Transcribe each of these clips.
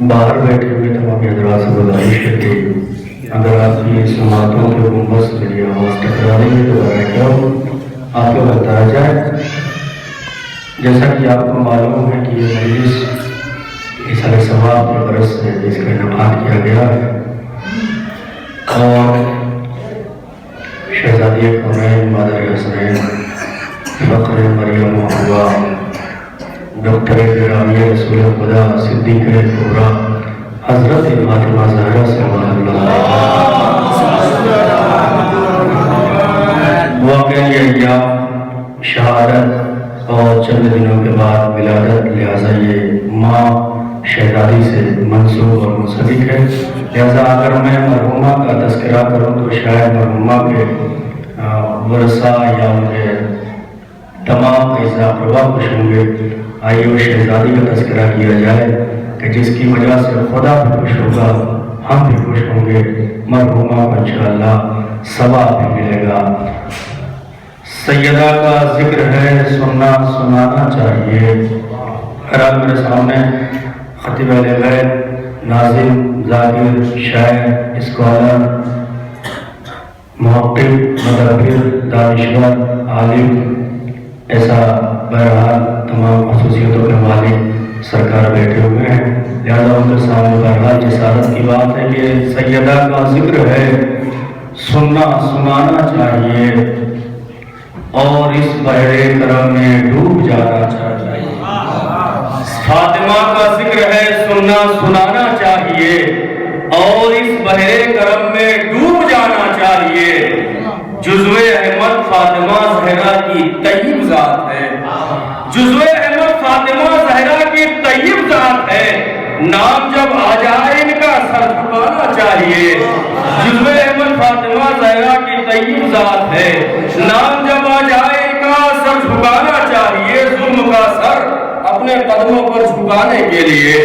باہر بیٹھے ہوئے تمام حضرات سے گزارش ہے کہ اگر آپ کی سماعتوں کے گنبد سے میری آواز ٹکرا رہی ہے تو براہ کرم آپ کو بتایا جائے۔ جیسا کہ آپ کو معلوم ہے کہ یہ مجلس اِسال ثواب کی غرض سے اس کا انعقاد کیا گیا ہے اور شہزادی کونین مادر حسنین فخر مریم و حوا ڈاکٹر گرامی رسول خدا صدیق کبریٰ حضرت فاطمہ زہرا صلی اللہ واقعہ یہ ایام شہادت اور چند دنوں کے بعد ولادت، لہٰذا یہ ماں شہزادی سے منسوب اور منسلک ہے۔ لہٰذا اگر میں مرحومہ کا تذکرہ کروں تو شاید مرحومہ کے ورثہ یا ان کے تمام اعزاء اقربا خوش ہوں گے۔ آئیے وہ شہزادی کا تذکرہ کیا جائے کہ جس کی وجہ سے خدا بھی خوش ہوگا، ہم بھی خوش ہوں گے، مرحومہ کو انشاءاللہ ثواب بھی ملے گا۔ سیدہ کا ذکر ہے سننا سنانا چاہیے۔ خیرات میرے سامنے خطیب اہل بیت، ناظم، ذاکر، شاعر، اسکالر، محقق، مدبر، دانشور، عالم، ایسا بہرحال تمام خصوصیتوں کے مالک سرکار بیٹھے ہوئے ہیں۔ لہذا ان کے سامنے بہرحال جسارت کی بات ہے کہ سیدہ کا ذکر ہے سننا سنانا چاہیے اور اس بحر کرم میں ڈوب جانا چاہیے۔ فاطمہ کا ذکر ہے سننا سنانا چاہیے اور اس بحر کرم میں ڈوب جانا چاہیے۔ جزو احمد فاطمہ زہرا کی طیب ذات ہے، جزو احمد فاطمہ زہرا کی طیب ذات ہے، نام جب آ جائے ان کا سر جھکانا چاہیے۔ جزو احمد فاطمہ زہرا کی طیب ذات ہے، نام جب آ جائے ان کا سر جھکانا چاہیے۔ ظلم کا سر اپنے قدموں پر جھکانے کے لیے،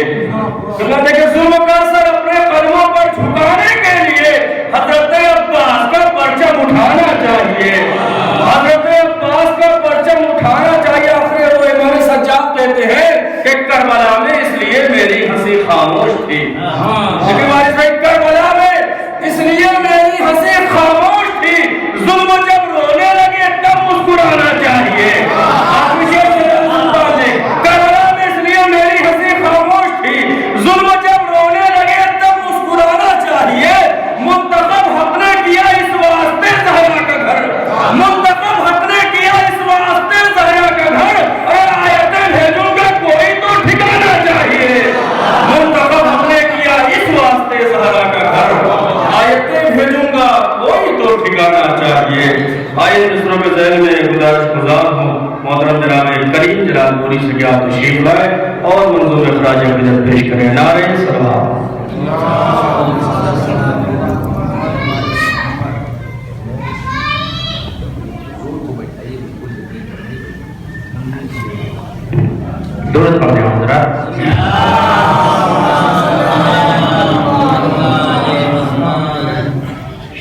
ظلم کا سر اپنے قدموں پر جھکانے کے لیے حضرت عباس کا پرچم اٹھانا چاہیے، حضرت عباس کا پرچم اٹھانا چاہیے۔ آخر وہ امام سجاد کہتے ہیں کہ کربلا میں اس لیے میری ہنسی خاموش تھی، کربلا میں اس لیے میری ہنسی خاموش تھی۔ ظلم جب رونے لگے تب مسکرانا چاہیے۔ کربلا میں اس لیے میری ہنسی خاموش تھی، ظلم جب رونے لگے تب مسکرانا چاہیے۔ منتخب حق نے کیا اس واسطے زہرا کا گھر، منتخب حق نے کیا اس واسطے زہرا کا گھر، اور آیتیں بھیجوں گا کوئی تو ٹھکانا چاہیے۔ منتخب حق نے کیا اس واسطے زہرا کا گھر، آیتیں بھیجوں گا کوئی تو ٹھکانا چاہیے۔ آئے دوسروں کے ذہن میں گزارش گزار ہوں، محترم جناب کریم جلال پوری سے کیا تشریف لائے اور منظور اخراج عقیدت پیش کریں۔ نعرہ سلام۔ درود پڑھتے ہیں حضرات۔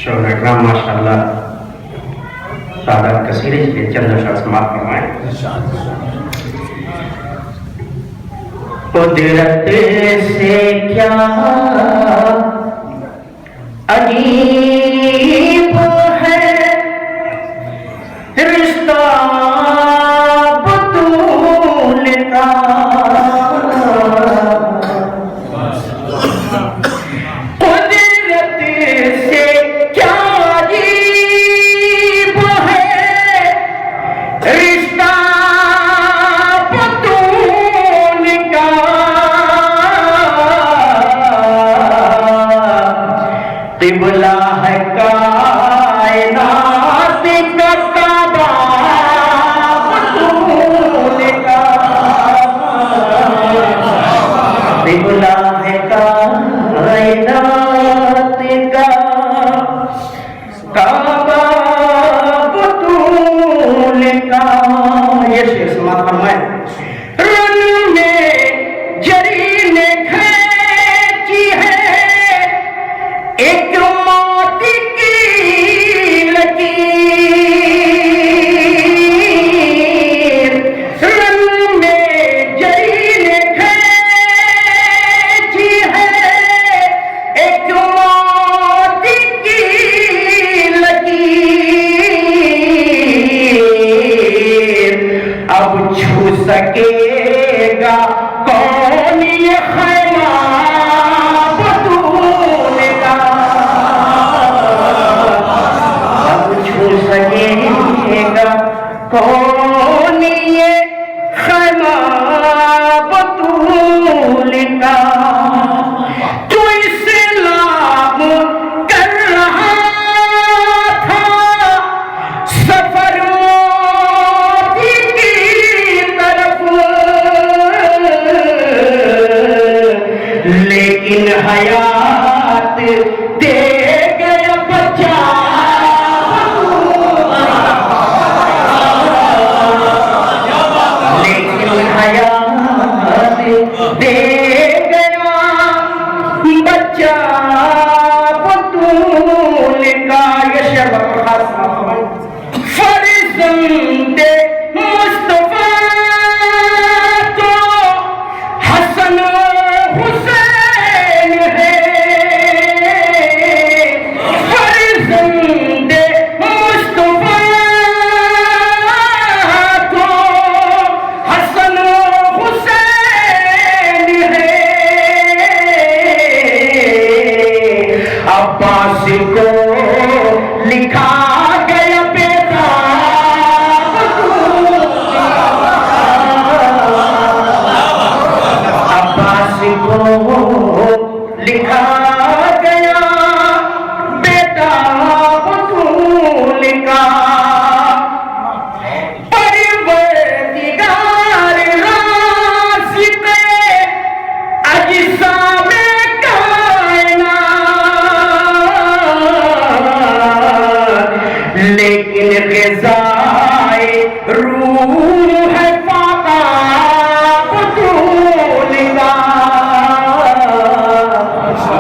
شعراء اکرام ماشاءاللہ تعداد کثیر ہے، اس لیے چند اشعار سماعت فرمائیں۔ قدرت سے کیا عجیب ہے رشتہ بطول کا، قدرت سے کیا عجیب ہے رشتہ بطول کا، قبلہ ہے کائنات کا کعبہ بطول کا، قبلہ ہے کائنات کا کعبہ بطول کا۔ یہ شعر سماعت فرمائیں۔ رن میں سکے گا کون یہ خیمہ بطول کا، اب چھو سکے گا کون یہ خیمہ بطول کا، تو اسلام کر رہا تھا سفر موتی کی طرف، لیکن حیات دے گیا بچہ، لیکن حیات دے گیا بچہ بطول کا۔ یہ شعر خاص فرزند مصطفیٰ تو حسن حسین ہے، فرزند مصطفیٰ تو حسن حسین ہے، عباس کو لکھا گیا بیٹا عباس کو لکھا گیا بیٹا بطول کا، پروردگار رازق اجسام کائنات، لیکن غذائے روح ہے فاقہ بطول کا،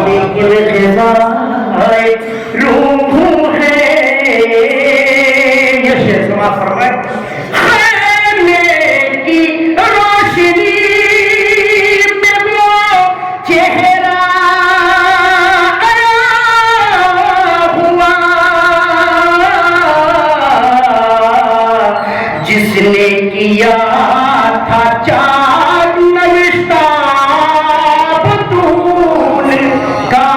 لیکن غذائے روح ہے، یہ شعر سماعت فرمائے، خیمے کی روشنی میں وہ چہرہ آیا ہوا جس نے کیا تھا چاند نوشتہ بطول کا،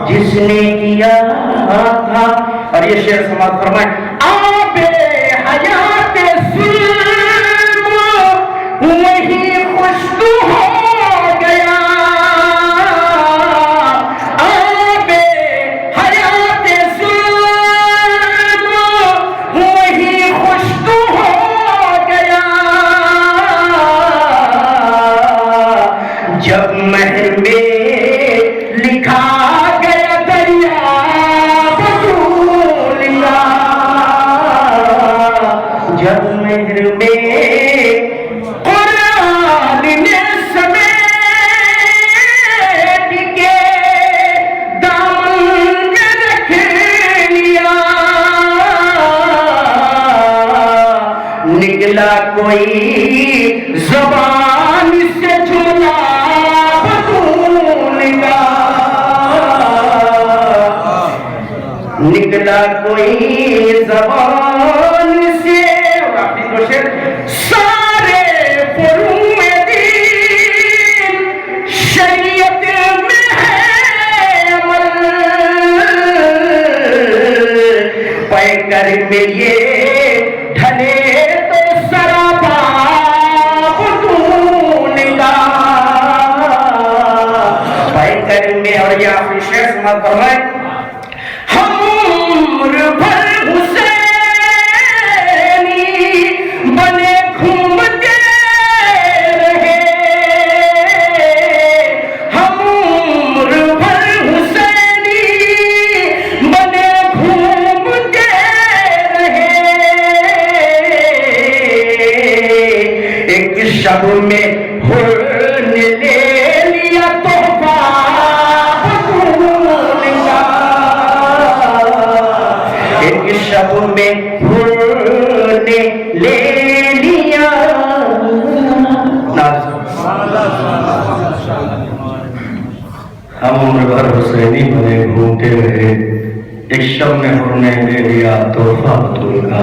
جس نے کیا تھا، اور یہ شعر سماعت فرمائیں، آب حیات ظلم وہی خشک ہو گیا، آب حیات ظلم وہی خشک ہو گیا، جب مہر میں لکھا گیا دریا بطول کا، جب مہر میں قرآن نے سمیٹ کے دامن میں رکھ لیا، نکلا کوئی زبان سے جملہ بطول کا، نکلا کوئی زبان سے، اور آخری دو شعر، سارے فروع دین شریعت میں ہے عمل، پیکر میں یہ ڈھلے تو سراپا بطول کا، پیکر میں، اور یہ آخری شعر سماعت فرمائیں، ہم عمر بھر حسینی بنے گھومتے رہے، ہم عمر بھر حسینی بنے گھومتے رہے، ایک شب میں حر نے لے لیا تحفہ بطول کا، ایک شب میں حر نے لے لیا، ہم عمر بھر حسینی بنے گھومتے رہے، ایک شب میں حر نے لے لیا تحفہ بطول کا،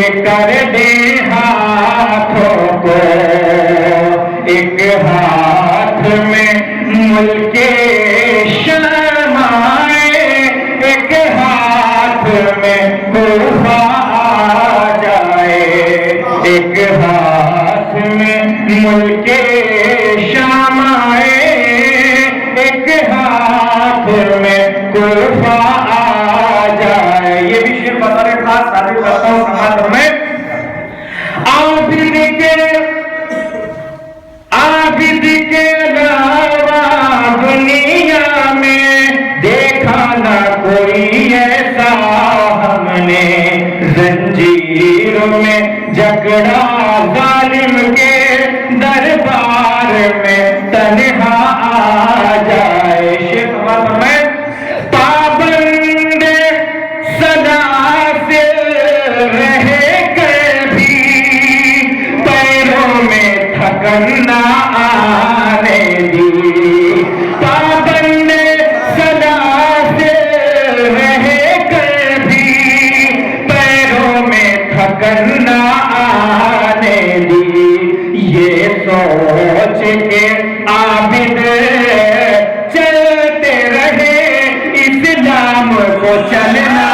یہ کر دے ہاتھوں کو، ایک ہاتھ میں ملک شام آئے، ایک ہاتھ میں کوفہ آ جائے، ایک ہاتھ میں ملک شام آئے، ایک ہاتھ میں کوفہ آ جائے۔ یہ بھی شعر بطور خاص شامل کرتا ہوں سماعت میں۔ عابد کے علاوہ دنیا میں دیکھا نہ کوئی ایسا ہم نے، زنجیروں میں جکڑا ظالم کے دربار میں تنہا آ جائے۔ شیخ سماعت میں پابند صدا سے رہے کر بھی پیروں میں تھکن نہ آنے دی، پابند صدا سے رہے کر بھی پیروں میں تھکن نہ آنے دی، یہ سوچ کے عابد چلتے رہے اسلام کو چلنا۔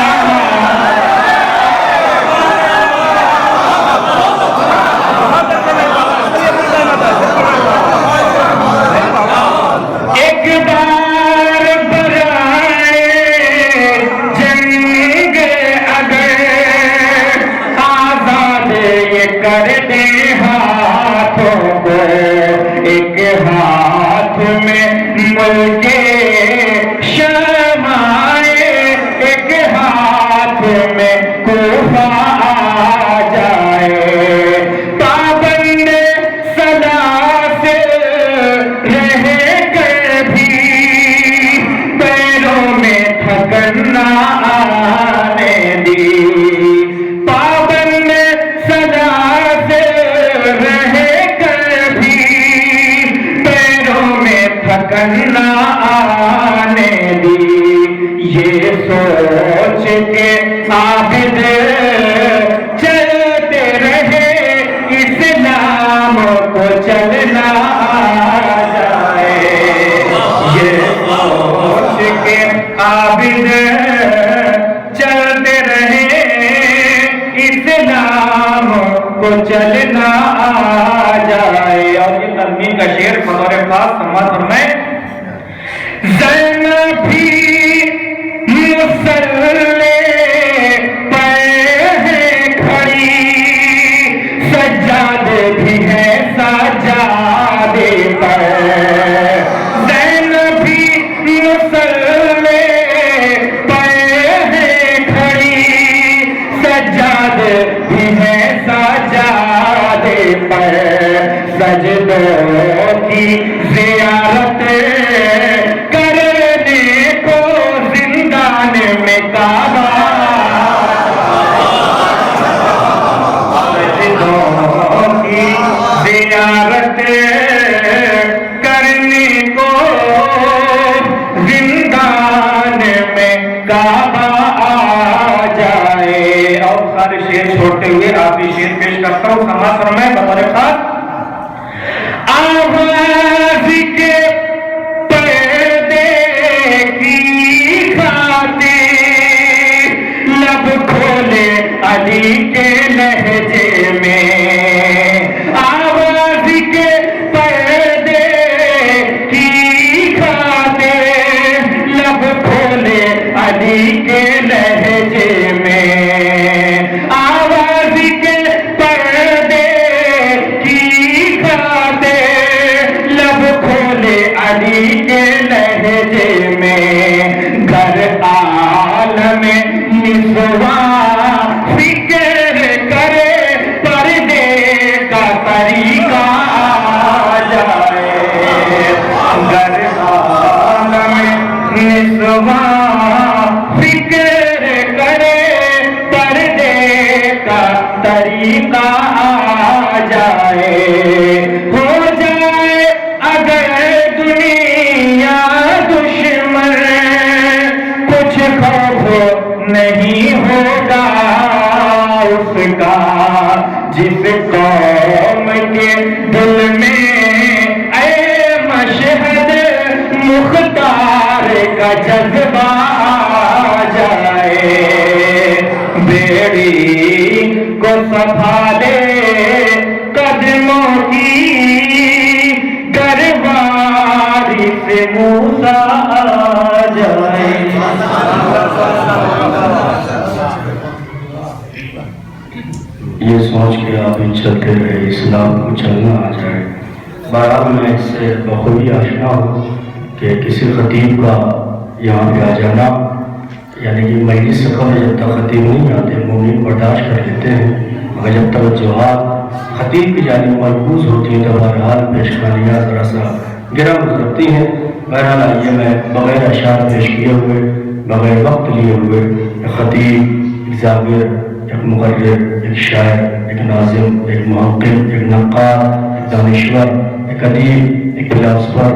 ایک بار برائے جنگ اگر آزاد یہ کر دے ہاتھوں کو، ایک ہاتھ میں ملک شام آئے، ایک ہاتھ میں کوفہ آ جائے، پابند صدا سے رہے کر بھی پیروں میں تھکن نہ آنے دی، پابند صدا سے رہے کر بھی پیروں میں تھکن نہ آنے دی، یہ سوچ کے عابد چلتے رہے اسلام کو چلنا آ جائے، یہ سوچ کے عابد چلتے رہے اسلام کو چلنا آ جائے۔ اور یہ تنظیم کا شعر بطور خاص سماعت میں زینب بھی مسلے پر ہے کھڑی، سجاد بھی ہے سجادے پر، زینب بھی مسلے پر ہے کھڑی، سجاد بھی ہے سجادے پر، سجدوں کی زیارت کرنے کو زندان میں کعبہ، سجدوں کی زیارت کرنے کو زندان میں کعبہ آ جائے۔ اور سارے شعر چھوڑتے ہوئے آپ بھی شعر پیش کرتا ہوں سماعت فرمائیں بطور خاص۔ آواز کے پردے کی خاطر لب کھولے علی کے لہجے میں، آواز کے پردے کی خاطر لب کھولے علی کے لہجے میں، آواز کے پردے کی خاطر لب کھولے علی کے لہجے میں، گھر عالم نسواں فکر کرے پردے کا طریقہ آ جائے، گھر عالم نسواں فکر کرے پردے کا طریقہ آ جائے، ہو جائے اگر دنیا دشمن کچھ خوف نہیں ہوگا اس گا جس قوم کے دل میں اے مشہد مختار کا جذبہ آ جائے بیڑی کو سنبھالے قدموں کی گرواری سے موسیٰ آ جائے. یہ سوچ کے آپ ہی چلتے رہے اسلام کو چلنا آ جائے. بہرحال میں اس سے بخوبی آشنا ہوں کہ کسی خطیب کا یہاں پہ آ جانا یعنی کہ مجلس سے قبل جب تک خطیب نہیں آتے مومن برداشت کر لیتے ہیں مگر جب توجہات خطیب کی جانب مرکوز ہوتی ہیں تو بہرحال پیشخانیاں ذرا سا گرا گزرتی ہیں. بہرحال آئیے میں بغیر اشعار پیش کیے ہوئے بغیر وقت لیے ہوئے ایک خطیب ایک ذاکر ایک مقرر ایک شاعر ایک ناظم ایک محقق ایک نقاد ایک دانشور ایک ادیب ایک فلاسفر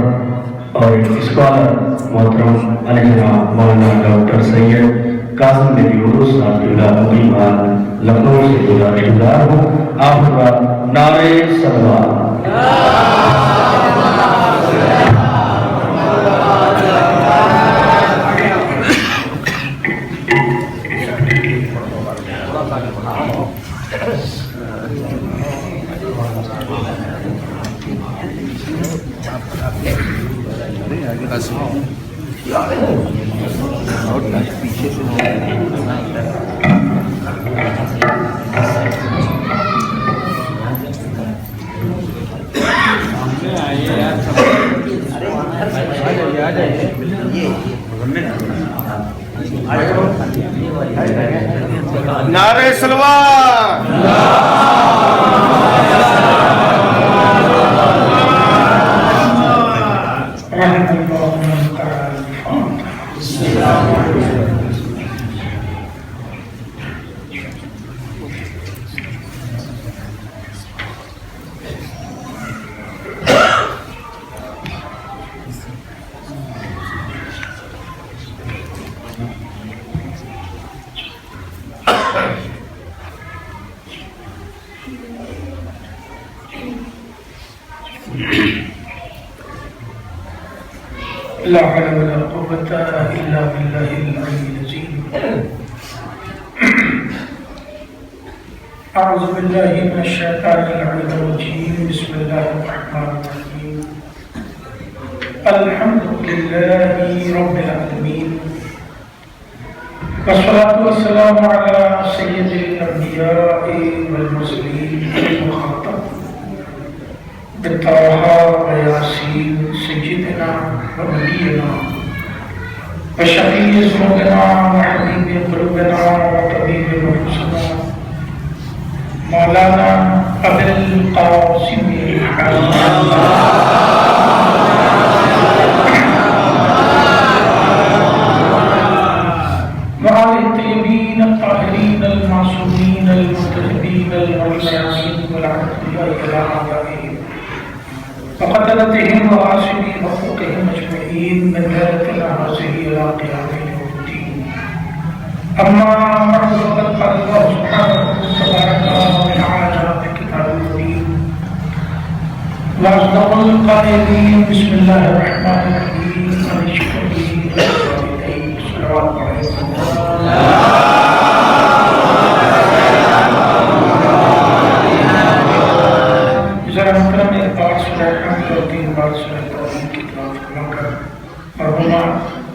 اور ایک اسکالر محترم علی جناب مولانا ڈاکٹر سید قاسم بن یونس حفظہ اللہ مقیمان لکھنؤ سے گزارش گزار ہوں آپ حضرات نعرہ صلوات. نعرہ صلوات. لا حول ولا قوة إلا بالله العلي العظيم. أعوذ بالله من الشيطان الرجيم. بسم الله الرحمن الرحيم. الحمد لله رب العالمين والصلاة والسلام على سيد الأنبياء والمرسلين المخاطب بطه وياسين سيدنا ونبينا وشفيع ذنوبنا وحبيب قلوبنا وطبيب نفوسنا مولانا أبي القاسم وآل الطيبين الطاهرين المعصومين المنتخبين المعصومين والعبد الله إلى أعدائهم وقتلتهم وغاصبي حقوقهم أجمعين من ذلك الأعزه إلى قيام يوم الدين. أما بعد فقد قال الله سبحانه تبارك وتعالى في كتابه المبين وأصدق القائلين بسم الله الرحمن الرحيم أن اشكر لي ولوالديك صلوات عليكم. ذرا محترم ایک بار سورہ حمد اور 3 بار سورہ توحید کی تلاوت کروا کر مرحومہ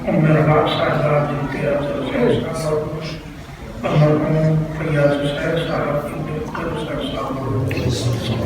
ام رباب صاحبہ بنت افضل حسین صاحب اور مرحوم فیاض حسین صاحب بنت القدر حسین صاحب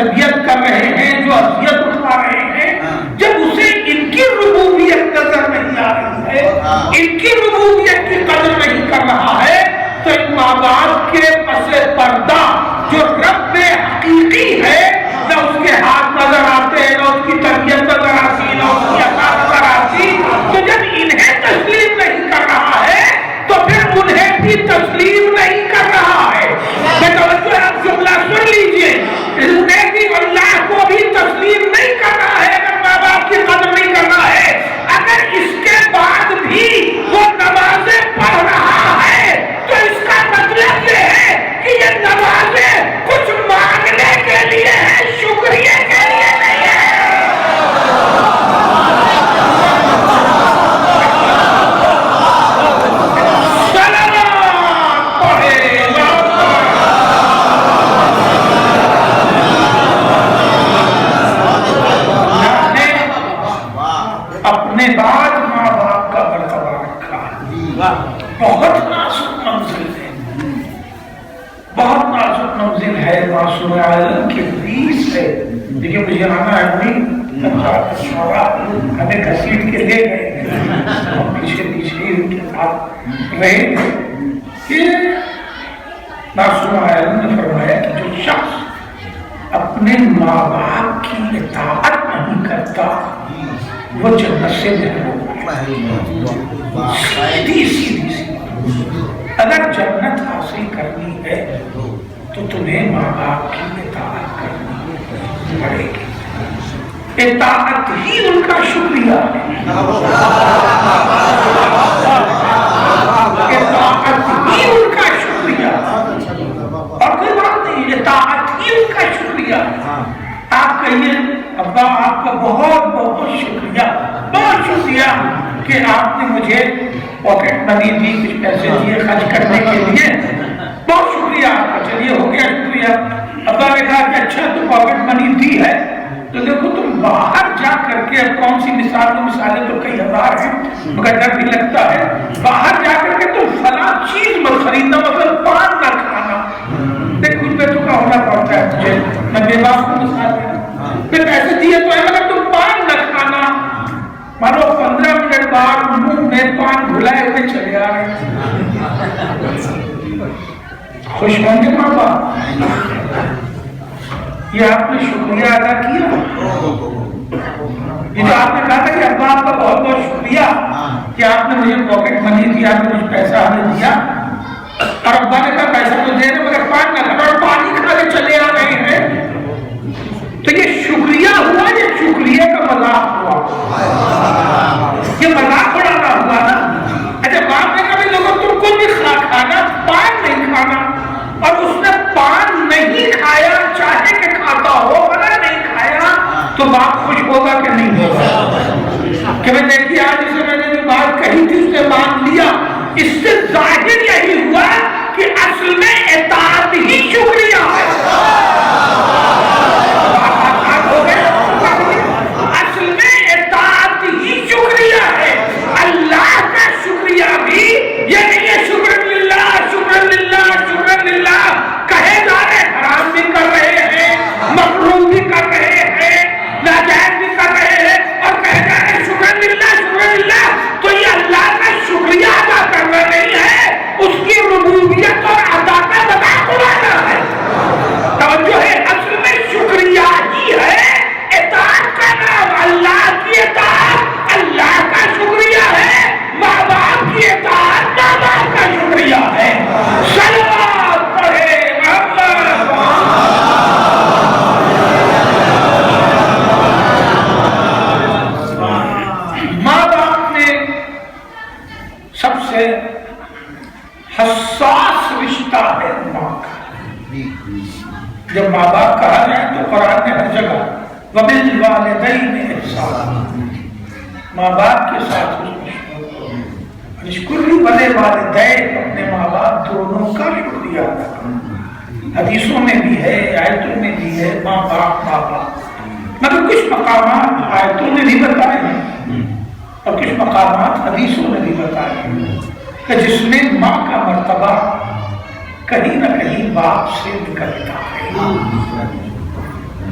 تربیت کر رہے ہیں، جو اذیت اٹھا رہے ہیں، جب اسے ان کی ربوبیت نظر نہیں آ رہی ہے، ان کی ربوبیت کی قدر نہیں کر رہا ہے، تو ان ماں باپ کے پس پردہ جو رب حقیقی ہے، نہ اس کے ہاتھ نظر آتے، نہ اس کی تربیت نظر آتی، نہ اس کی عطا نظر آتی، تو جب انہیں تسلیم نہیں کر رہا ہے تو پھر انہیں بھی تسلیم نہیں کر رہا ہے۔ میں توجہ آپ جملہ سن لیجئے، انہیں بھی اللہ کو بھی تسلیم نہیں کر رہا ہے اگر ماں باپ کی قدر نہیں کر رہا ہے۔ اگر اس کے بعد بھی وہ نمازیں پڑھ رہا ہے تو اس کا مطلب یہ ہے کہ یہ نمازیں کچھ مانگنے کے لیے ہے، شکریہ کے لیے نہیں ہے۔ اپنے بعد ماں باپ کا مرتبہ رکھا، بہت نازک منزل ہے، بہت نازک منزل ہے، معصوم عالم کی ریس ہے۔ لیکن مجھے آنا ہے ہمیں گھسیٹ کے لے گئے، پیچھے پیچھے ان کے ساتھ رہے کہ معصوم عالم نے فرمایا کہ جو شخص اپنے ماں باپ کی اطاعت نہیں کرتا وہ جنت سے محروم ہے۔ سیدھی سی اگر جنت حاصل کرنی ہے تو تمہیں ماں باپ کی اطاعت کرنی پڑے گی۔ اطاعت ہی ان کا شکریہ ہے، اطاعت ہی ان کا شکریہ، اور کوئی بات نہیں، اطاعت ہی ان کا شکریہ۔ آپ کہیے ابا آپ کا بہت بہت شکریہ، بہت شکریہ کہ آپ نے مجھے پاکٹ منی دی، کچھ پیسے دیے خرچ کرنے کے لیے، بہت شکریہ آپ کا، چلیے ہو گیا شکریہ۔ ابا نے کہا کہ اچھا تو پاکٹ منی دی ہے تو دیکھو تم باہر جا کر کے، اب کون سی مثالیں تو کئی ہزار ہیں مگر ڈر بھی لگتا ہے، باہر جا کر کے تم فلاں چیز مت خریدنا، مطلب پان نہ کھانا، دیکھ کچھ پیسوں کا ہونا پڑتا ہے مجھے، میں بے باپ کو مثال دیا، پھر پیسے دیے تو ہے مگر تم پان نہ کھانا، مانو 15 منٹ بعد منہ میں پان بھلائے ہوئے چلے آ رہے ہیں، خوش ہوں گے ماں باپ؟ یہ آپ نے شکریہ ادا کیا؟ یہ جو آپ نے کہا تھا کہ ابا آپ کا بہت بہت شکریہ کہ آپ نے مجھے پاکٹ منی دیا، آپ نے کچھ پیسہ ہمیں دیا، اور ابا نے کہا پیسہ تو دے رہے مگر پان نہ کھانا، اور پانی کھا کے چلے آ رہے ہیں، تو یہ شکریہ ہوا، یہ شکریہ کا مذاق ہوا، یہ مذاق اڑانا ہوا نا۔ اچھا باپ نے کہا لوگوں تم کو بھی کھانا، پان نہیں کھانا، اور اس نے پان نہیں کھایا، چاہے کہ کھاتا ہو مگر نہیں کھایا، تو باپ خوش ہوگا کہ نہیں ہوگا؟ کہ میں دیکھیے آج اسے میں نے جو بات کہی تھی اس نے مان لیا، اس سے ظاہر یہی ہوا کہ اصل میں اطاعت ہی شکریہ ہے۔ اصل میں اطاعت ہی شکریہ ہے۔ اللہ کا شکریہ بھی یہ نہیں ہے شکر للہ شکر للہ شکر للہ، کہے جا رہے حرام بھی کر رہے ہیں، مکروہ بھی کر رہے ہیں، ناجائز بھی کر رہے ہیں، اور کہے جا رہے شکر للہ، تو یہ اللہ کا شکریہ ادا کرنا نہیں ہے، اس کی ربوبیت اور عطا کا مذاق اڑانا ہے۔ توجہ ہے، اصل میں شکریہ ہی ہے، اطاعت کا نام اللہ کی اطاعت اللہ کا شکریہ ہے، ماں باپ کی اطاعت ماں باپ کا شکریہ ہے۔ صلوات پڑھے ماں باپ نے سب سے حساس رشتہ ہے ماں کا۔ جب ماں باپ کہا جائے تو قرآن میں ہر جگہ وَبِالْوَالِدَيْنِ إِحْسَانًا، ماں باپ کے ساتھ اشکر بلے والدین، اپنے ماں باپ دونوں کا شکریہ ادا کرنا۔ حدیثوں میں بھی ہے، آیتوں میں بھی ہے، ماں باپ مگر کچھ مقامات آیتوں میں بھی بتائے ہیں اور کچھ مقامات حدیثوں میں بھی بتائے ہیں کہ جس میں ماں کا مرتبہ کہیں نہ کہیں باپ سے نکلتا ہے۔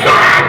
7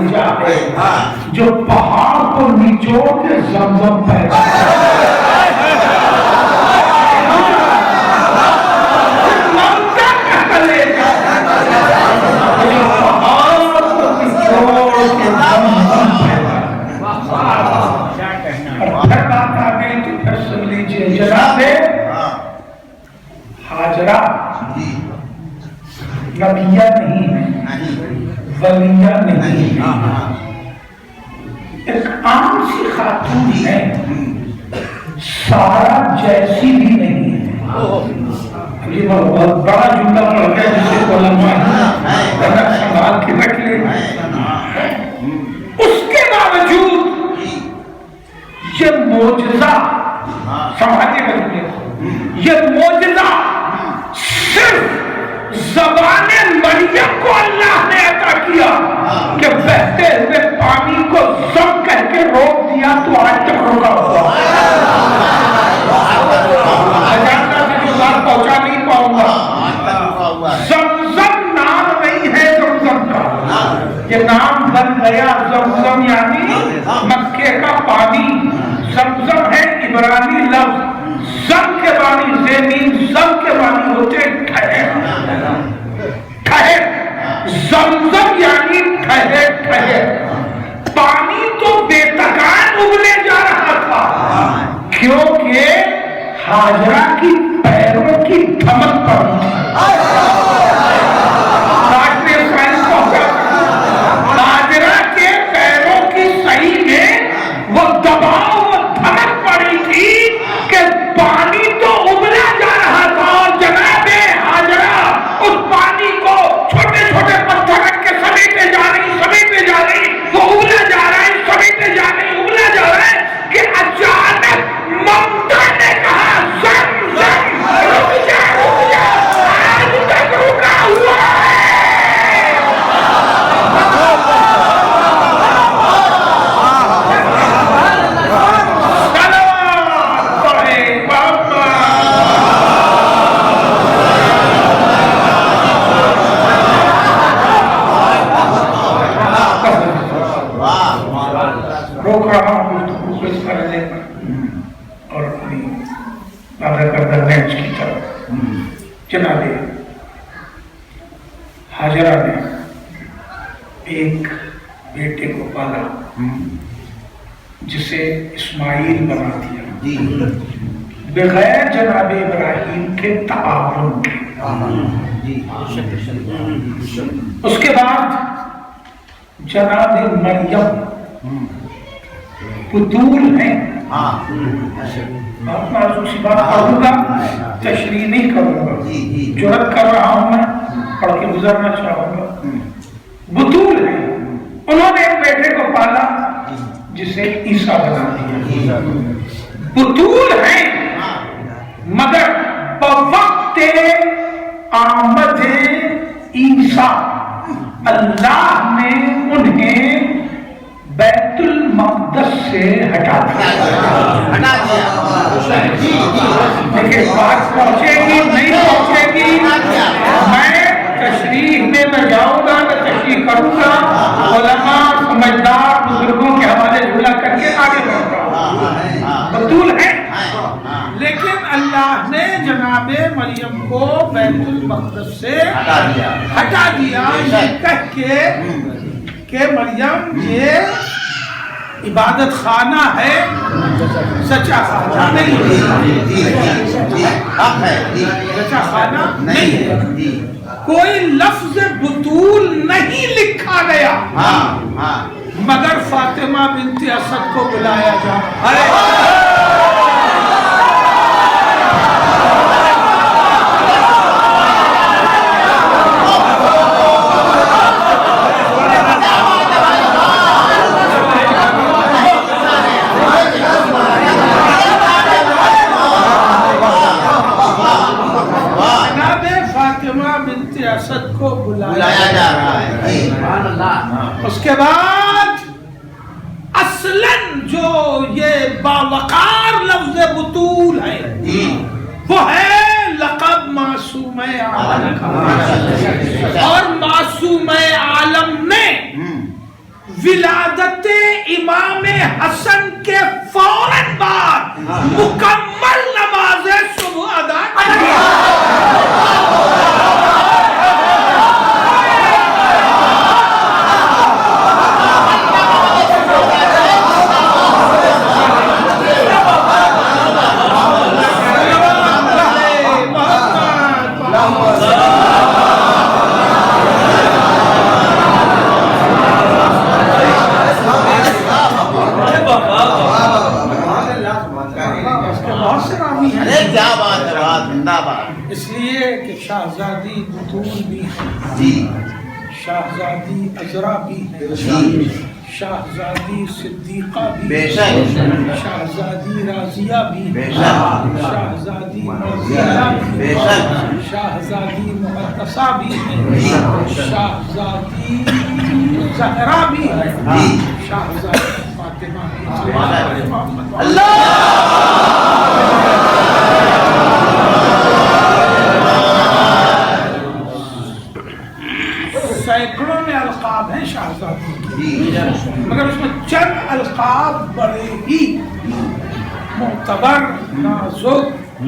معالجہ ہے جو پہاڑ کو نچوڑ کے زمزم پیدا جناب حاجرہ نبیہ نہیں ہے، ولیہ نہیں ہے، ایک عام سی خاتون ہے، سارا جیسی بھی نہیں ہے۔ یہ بہت بڑا جملہ پڑھ گیا جسے علماء سنبھال کے رکھ لے۔ اس کے باوجود یہ معجزہ سمجھے گا، یہ معجزہ صرف زبان مریم کو اللہ نے عطا کیا کہ بہتے ہوئے پانی کو زم کر کے روک دیا تو آج تک روکا ہوا۔ جانتا سے جو بات پہنچا نہیں پاؤں گا، زمزم نام نہیں ہے زمزم کا، یہ نام بن گیا زمزم یعنی مکے کا پانی۔ زمزم ہے عبرانی لفظ، زم کے معنی زمین، زم کے معنی ہوتے ٹھہر، ٹھہر، زمزم یعنی ٹھہر ٹھہر۔ پانی تو بے تکان ابلے جا رہا تھا کیونکہ حاجرہ کی پیروں کی دھمک پڑی تھی۔ حاجرہ کے پیروں کی صحیح میں وہ دباؤ کہ پانی تو ابلا جا رہا تھا اور جناب حاجرہ اس پانی کو چھوٹے چھوٹے پتھر رکھ کے سمیٹے جا رہی، وہ ابلا جا رہا ہے، سمیٹے جا رہی، ابلا جا رہا ہے کہ اچانک ممتا نے کہا زم زم رک جا، آج تک رکا ہوا ہے۔ روک رہا ہوں تو اس مرحلے پر اور اپنی وعدہ کردہ رینج کی طرف۔ جناب حاجرہ نے ایک بیٹے کو پالا جسے اسماعیل بنا دیا بغیر جناب ابراہیم کے تعاون کے۔ اس کے بعد جناب مریم بطول ہیں، بہت نازک سی بات پڑھوں گا، تشریح نہیں کروں گا، جرات کر رہا ہوں میں، پڑھ کے گزرنا چاہوں گا۔ بطول ہیں، انہوں نے ایک بیٹے کو پالا جسے عیسیٰ بنا دیا۔ بطول ہیں مگر بوقت آمد عیسیٰ اللہ نے انہیں بیت المقدس سے ہٹا دیا۔ دیکھیں بات پہنچے گی نہیں پہنچے گی، میں تشریح میں جاؤں گا، میں تشریح کروں گا، علماء سمجھدار بزرگوں کے حوالے جملہ کر کے آگے بڑھوں گا۔ بطول ہے لیکن اللہ نے جناب مریم کو بیت المقدس سے ہٹا دیا، یہ کہہ کے کہ مریم یہ عبادت خانہ ہے، سچا خانہ نہیں ہے، سچا خانہ نہیں ہے۔ کوئی لفظ بطول نہیں لکھا گیا مگر فاطمہ بنت اسد کو بلایا جا اسد کو بلایا جا رہا ہے۔ اس کے بعد اصلاً جو یہ باوقار لفظ بطول ہے وہ ہے لقب معصوم عالم کا، اور معصوم عالم نے ولادت امام حسن کے فوراً بعد مکمل نماز صبح ادا اس لیے کہ شہزادی بطول بھی ہے، شہزادی عذرا بھی ہے، شہزادی صدیقہ بھی ہے، شہزادی راضیہ بھی ہے، شہزادی مرضیہ بھی ہے، شہزادی مقدسہ بھی ہے، شہزادی زہرا بھی ہے، شہزادی فاطمہ بھی ہے۔ سینکڑوں میں القاب ہیں شہزادی کی، مگر اس میں چند القاب بڑے ہی معتبر، نازک،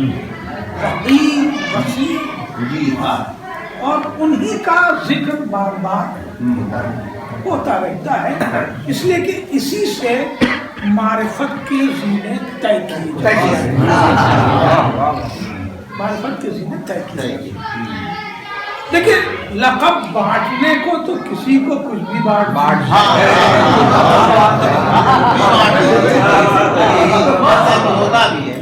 وقیر، وسیع، اور انہی کا ذکر بار بار ہوتا رہتا ہے، اس لیے کہ اسی سے معرفت کے زینے طے کی جاتی ہیں، معرفت کے زینے طے کی جاتی ہیں۔ لیکن لقب بانٹنے کو تو کسی کو کچھ بھی بانٹ دیجیے،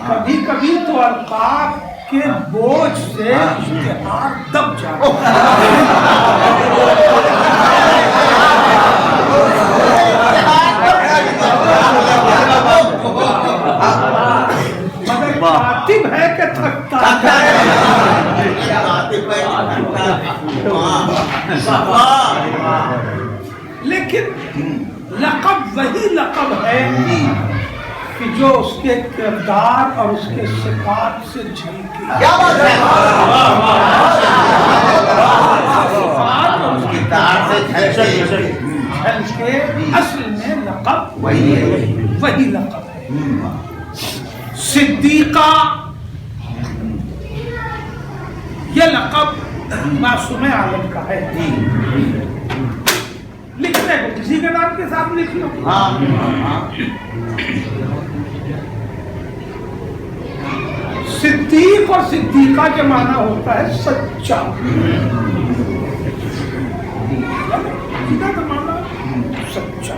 کبھی کبھی تو القاب کے بوجھ سے اشتہار دب جاتا مگر کاتب ہے کہ تھکتا لیکن لقب وہی لقب ہے کہ جو اس کے کردار اور اس کے صفات سے جھلکے، اصل میں لقب وہی لقب ہے۔ صدیقہ یہ لقب معصوم عالم کا ہے، لکھنے کو کسی کے نام کے ساتھ لکھ لو۔ صدیق اور صدیقہ کے معنی ہوتا ہے سچا، سچا۔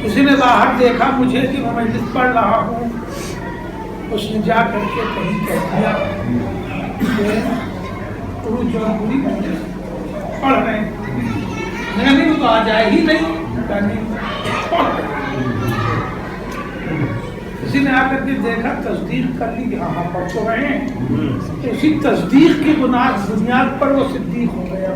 کسی نے باہر دیکھا مجھے کہ میں مجلس پڑھ رہا ہوں، اس نے جا کر کے کہیں کہہ دیا کہ پوری پڑھ رہے ہیں، نہیں تو آ جائے ہی نہیں، پڑھ رہے ہیں۔ کسی نے آ کر کے دیکھا، تصدیق کر لی کہ ہاں پڑھ تو رہے ہیں، تو اسی تصدیق کی بنیاد پر وہ صدیق ہو گیا۔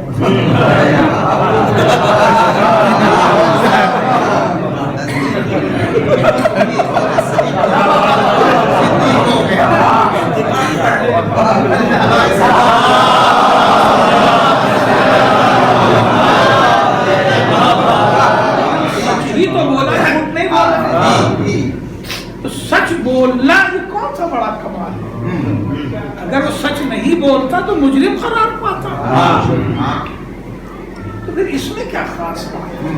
تو بولا، جھوٹ نہیں بولا، تو سچ بولنا یہ کون سا بڑا کمال ہے؟ اگر وہ سچ نہیں بولتا تو مجرم قرار پاتا، تو پھر اس میں کیا خاص بات ہے؟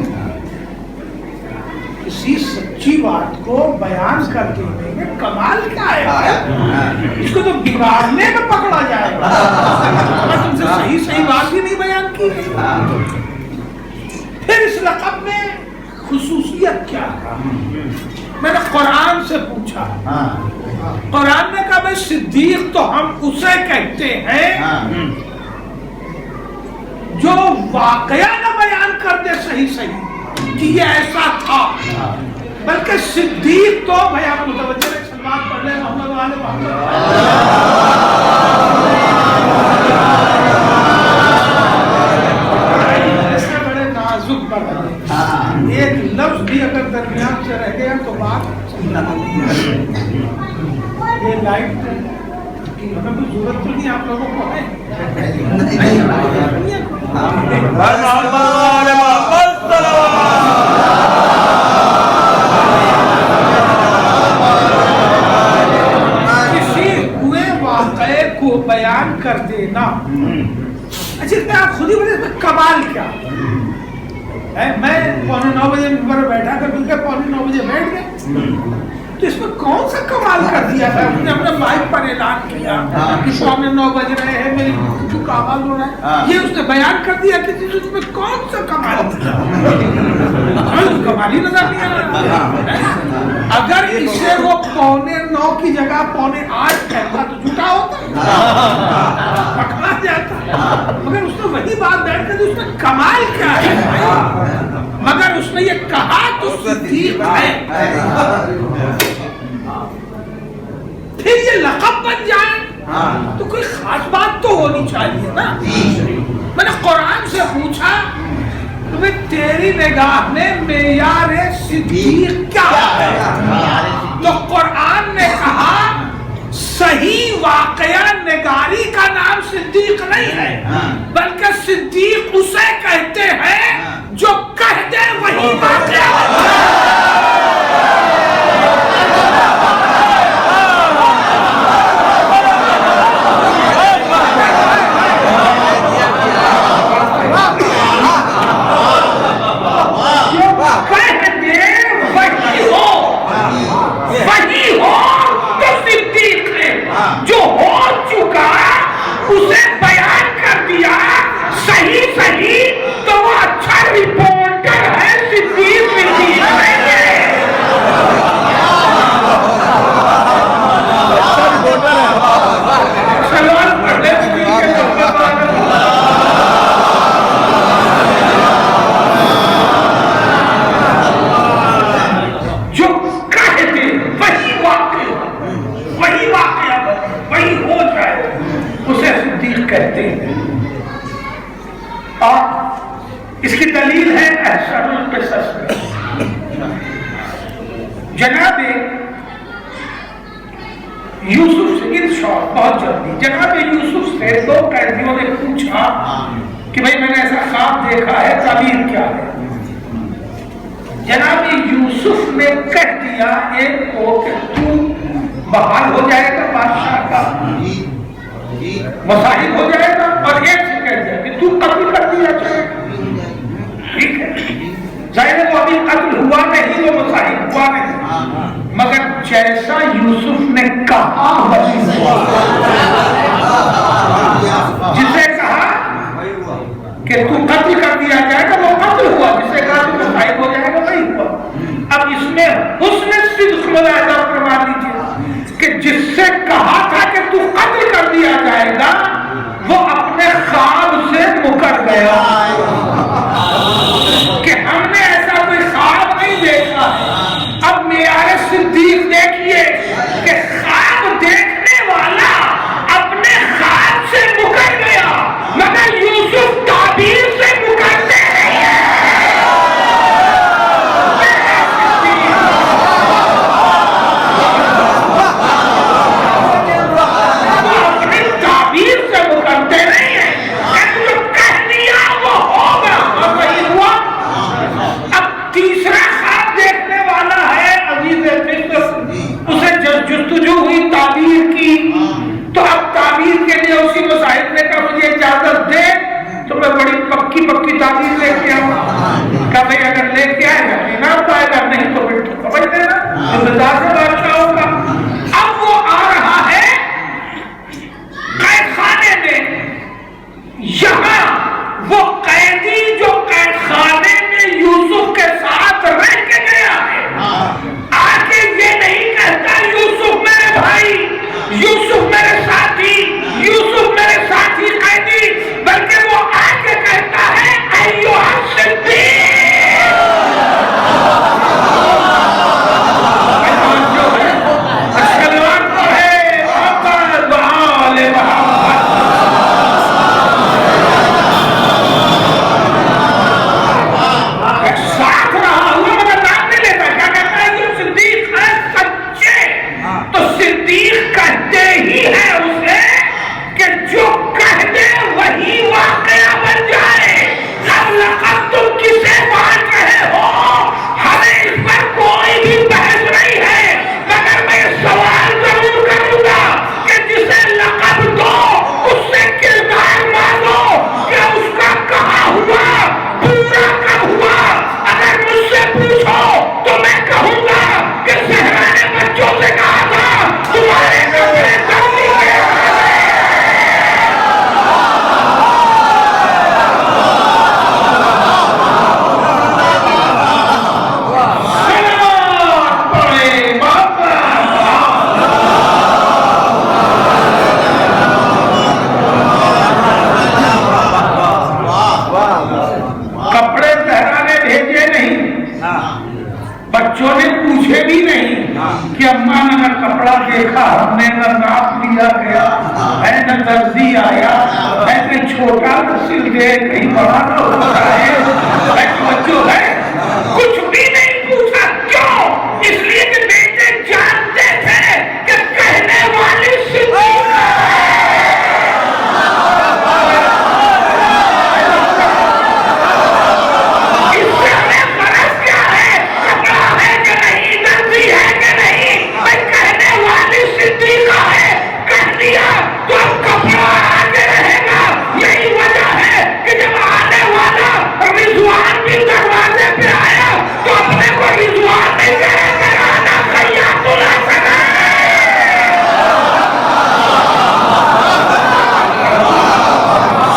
کسی سچی بات کو بیان کر دینے میں کمال کیا ہے؟ اس کو تو بگاڑنے میں پکڑا جائے گا، میں تم سے صحیح بات ہی نہیں بیان کی۔ پھر اس لقب میں خصوصیت کیا ہے؟ میں نے قرآن سے پوچھا، قرآن نے کہا بھائی صدیق تو ہم اسے کہتے ہیں جو واقعہ نہ بیان کر دے صحیح کہ یہ ایسا تھا، بلکہ صدیق تو بھائی آپ متوجہ رہے، سلمان پڑھ لیں محمد والے محمد، ایسے بڑے نازک پر ایک لفظ بھی اگر درمیان سے رہ گیا تو بات یہ لائٹ ہمیں کوئی ضرورت تو نہیں آپ لوگوں کو ہے، کسی ہوئے واقعے کو بیان کر دینا. اچھا آپ خود ہی بولے اس میں کمال کیا ہے؟ میں 8:45 پر بیٹھا کر مل کے 8:45 بیٹھ گئے تو اس میں کون سا کمال کر دیا تھا؟ اس نے اپنے مائک پر اعلان کیا کہ 9:15 بج رہے ہیں، میری جو کمال ہو رہا ہے یہ اس نے بیان کر دیا کہ اس میں کون سا کمال کیا؟ کمال ہی نظر نہیں آ رہا. اگر اسے وہ 9:15 کی جگہ 7:45 کہتا تو جھوٹا ہوتا، پکڑا جاتا. مگر اس نے وہی بات بیٹھ کر اس میں کمال کیا ہے؟ مگر اس نے یہ کہا تو صدیق ہے. پھر یہ لقب بن جائے تو کوئی خاص بات تو ہونی چاہیے نا. میں نے قرآن سے پوچھا تمہیں تیری نگاہ میں معیار صدیق کیا ہے؟ تو قرآن نے کہا صحیح واقعہ نگاری کا نام صدیق نہیں ہے، بلکہ صدیق اسے کہتے ہیں جو کہہ دے وہی واقعہ. جو ہو چکا اسے بیان کر دیا صحیح تو وہ اچھا رپورٹر ہے، صدیق نہیں ہے. سلمان پڑھنے جو کہہ دے وہی واقعہ وہی ہو جائے اسے صدیق کہتے ہیں. اور اس کی دلیل ہے احسن القصص میں. جناب یوسف سے ارشاد بہت جلدی جناب یوسف سے 2 قیدیوں نے پوچھا کہ بھئی میں نے ایسا خواب دیکھا ہے، تعبیر کیا ہے؟ جناب یوسف نے کہہ دیا ایک کو کہ تو بحال ہو جائے گا بادشاہ کا، مصاحب ہو جائے گا، اور ایک سے کہہ دیا کہ تو قتل کر دیا جائے گا. ٹھیک ہے، ظاہر وہ ابھی قتل ہوا نہیں، وہ مصاحب ہوا نہیں، مگر جیسا یوسف نے کہا وہی ہوا. جسے کہا کہ تو قتل کر دیا جائے گا وہ قتل ہوا، جسے کہا تو مصاحب ہو جائے گا وہی ہوا. اب اس میں حسن صدق ملاحظہ فرما لیجیے کہ جس سے کہا تھا کہ تو قتل کر دیا جائے گا وہ اپنے خواب سے مکر گیا کہ ہم نے ایسا کوئی خواب نہیں دیکھا. اب معیار صدیق دیکھیے کہ خواب دیکھنے والا اپنے خواب سے مکر گیا مگر یوسف تعبیر سے مکرتے نہیں ہے. تعبیر سے مکرتے نہیں ہے، جو کہہ دیا وہ کپڑے پہرانے بھیجے نہیں، بچوں نے پوچھے بھی نہیں کہ اماں نے نہ کپڑا دیکھا ہم نے، نہ ناپ لیا گیا ہے، نہ درزی آیا ہے کہ چھوٹا نہ سل دے کہیں بڑا نہ ہوتا ہے، بچوں ہے کچھ بھی نہیں پوچھا۔ کیوں؟ اس لیے کہ بیٹے جانتے تھے کہ کہنے والی صدیق ہے۔ اس سے ہمیں فرض کیا ہے؟ کپڑا ہے کہ نہیں، درزی ہے کہ نہیں، بھائی کہنے والی صدیقہ ہے، کہہ دیا تو اب کپڑا آگے رہے گا۔ یہی وجہ ہے کہ جب آنے والا رضوان بھی دروازے پہ آیا تو اپنے کو رضوان نہیں کہے کہ آنا خیاط الحسن ہے۔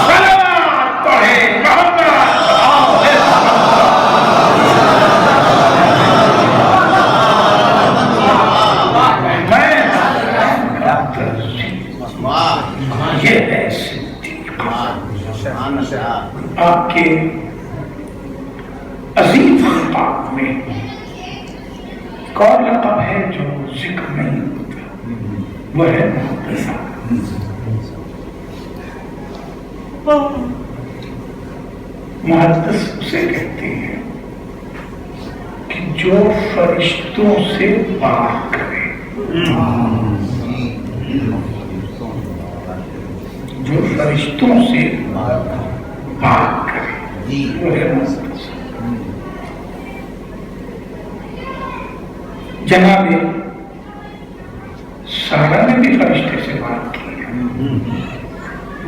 صلوات پڑھیں، محمد یہ ہے صدیق، آپ کے عظیم خطاب میں ایک اور لقب ہے جو ذکر نہیں ہوتا، وہ ہے محدث۔ محدث اسے کہتے ہیں کہ جو فرشتوں سے بات کرے، جو فرشتوں سے بات کرے وہ ہے محدث۔ جناب سارا نے بھی فرشتے سے بات کی ہے،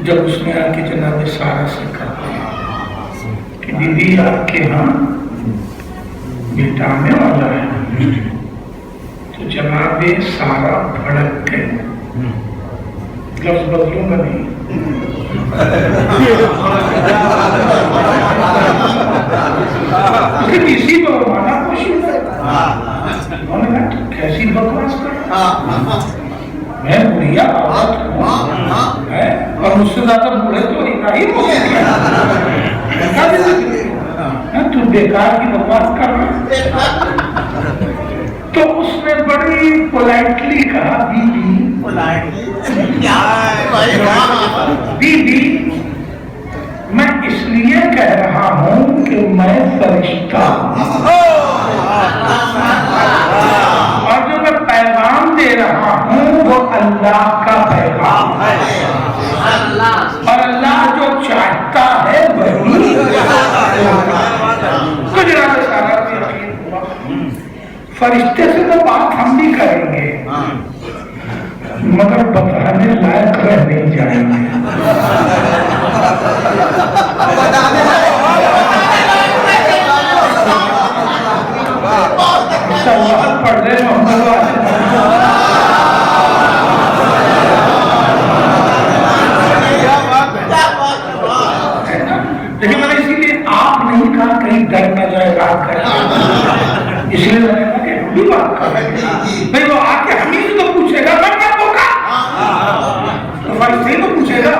جب اس نے آ کے جناب سارا سے کہا کہ بی بی آپ کے ہاں بیٹا آنے والا ہے، تو جناب سارا بھڑک گئے، لفظ بدلوں گا نہیں، اسی پر مانا کوشش ہے، انہوں نے کہا کیسی بکواس کر رہا، میں بڑھیا عورت ہوں اور مجھ سے زیادہ بوڑھے تو ابراہیم ہو گئے، تو بیکار کی بکواس کر رہا۔ تو اس نے بڑی پولائٹلی کہا بی بی میں اس لیے کہہ رہا ہوں کہ میں فرشتہ ہوں، اور جو میں پیغام دے رہا ہوں وہ اللہ کا پیغام ہے، اور اللہ جو چاہتا ہے وہی تو جناب سارا بھی یقین ہوا، فرشتے سے تو بات ہم بھی کریں گے مگر بتانے لائق رہ نہیں جائیں گے۔ سوال پڑھ لے محمد لیکن میں نے اسی لیے آپ نہیں کہا کہیں ڈر نہ جائے رات کر، اس لیے میں نے کہا کہ ہم بھی بات کر رہے ہیں، بھائی وہ آ کے ہم ہی سے تو پوچھے گا میں کیا ہوگا، تو فرشتے ہی تو پوچھے گا۔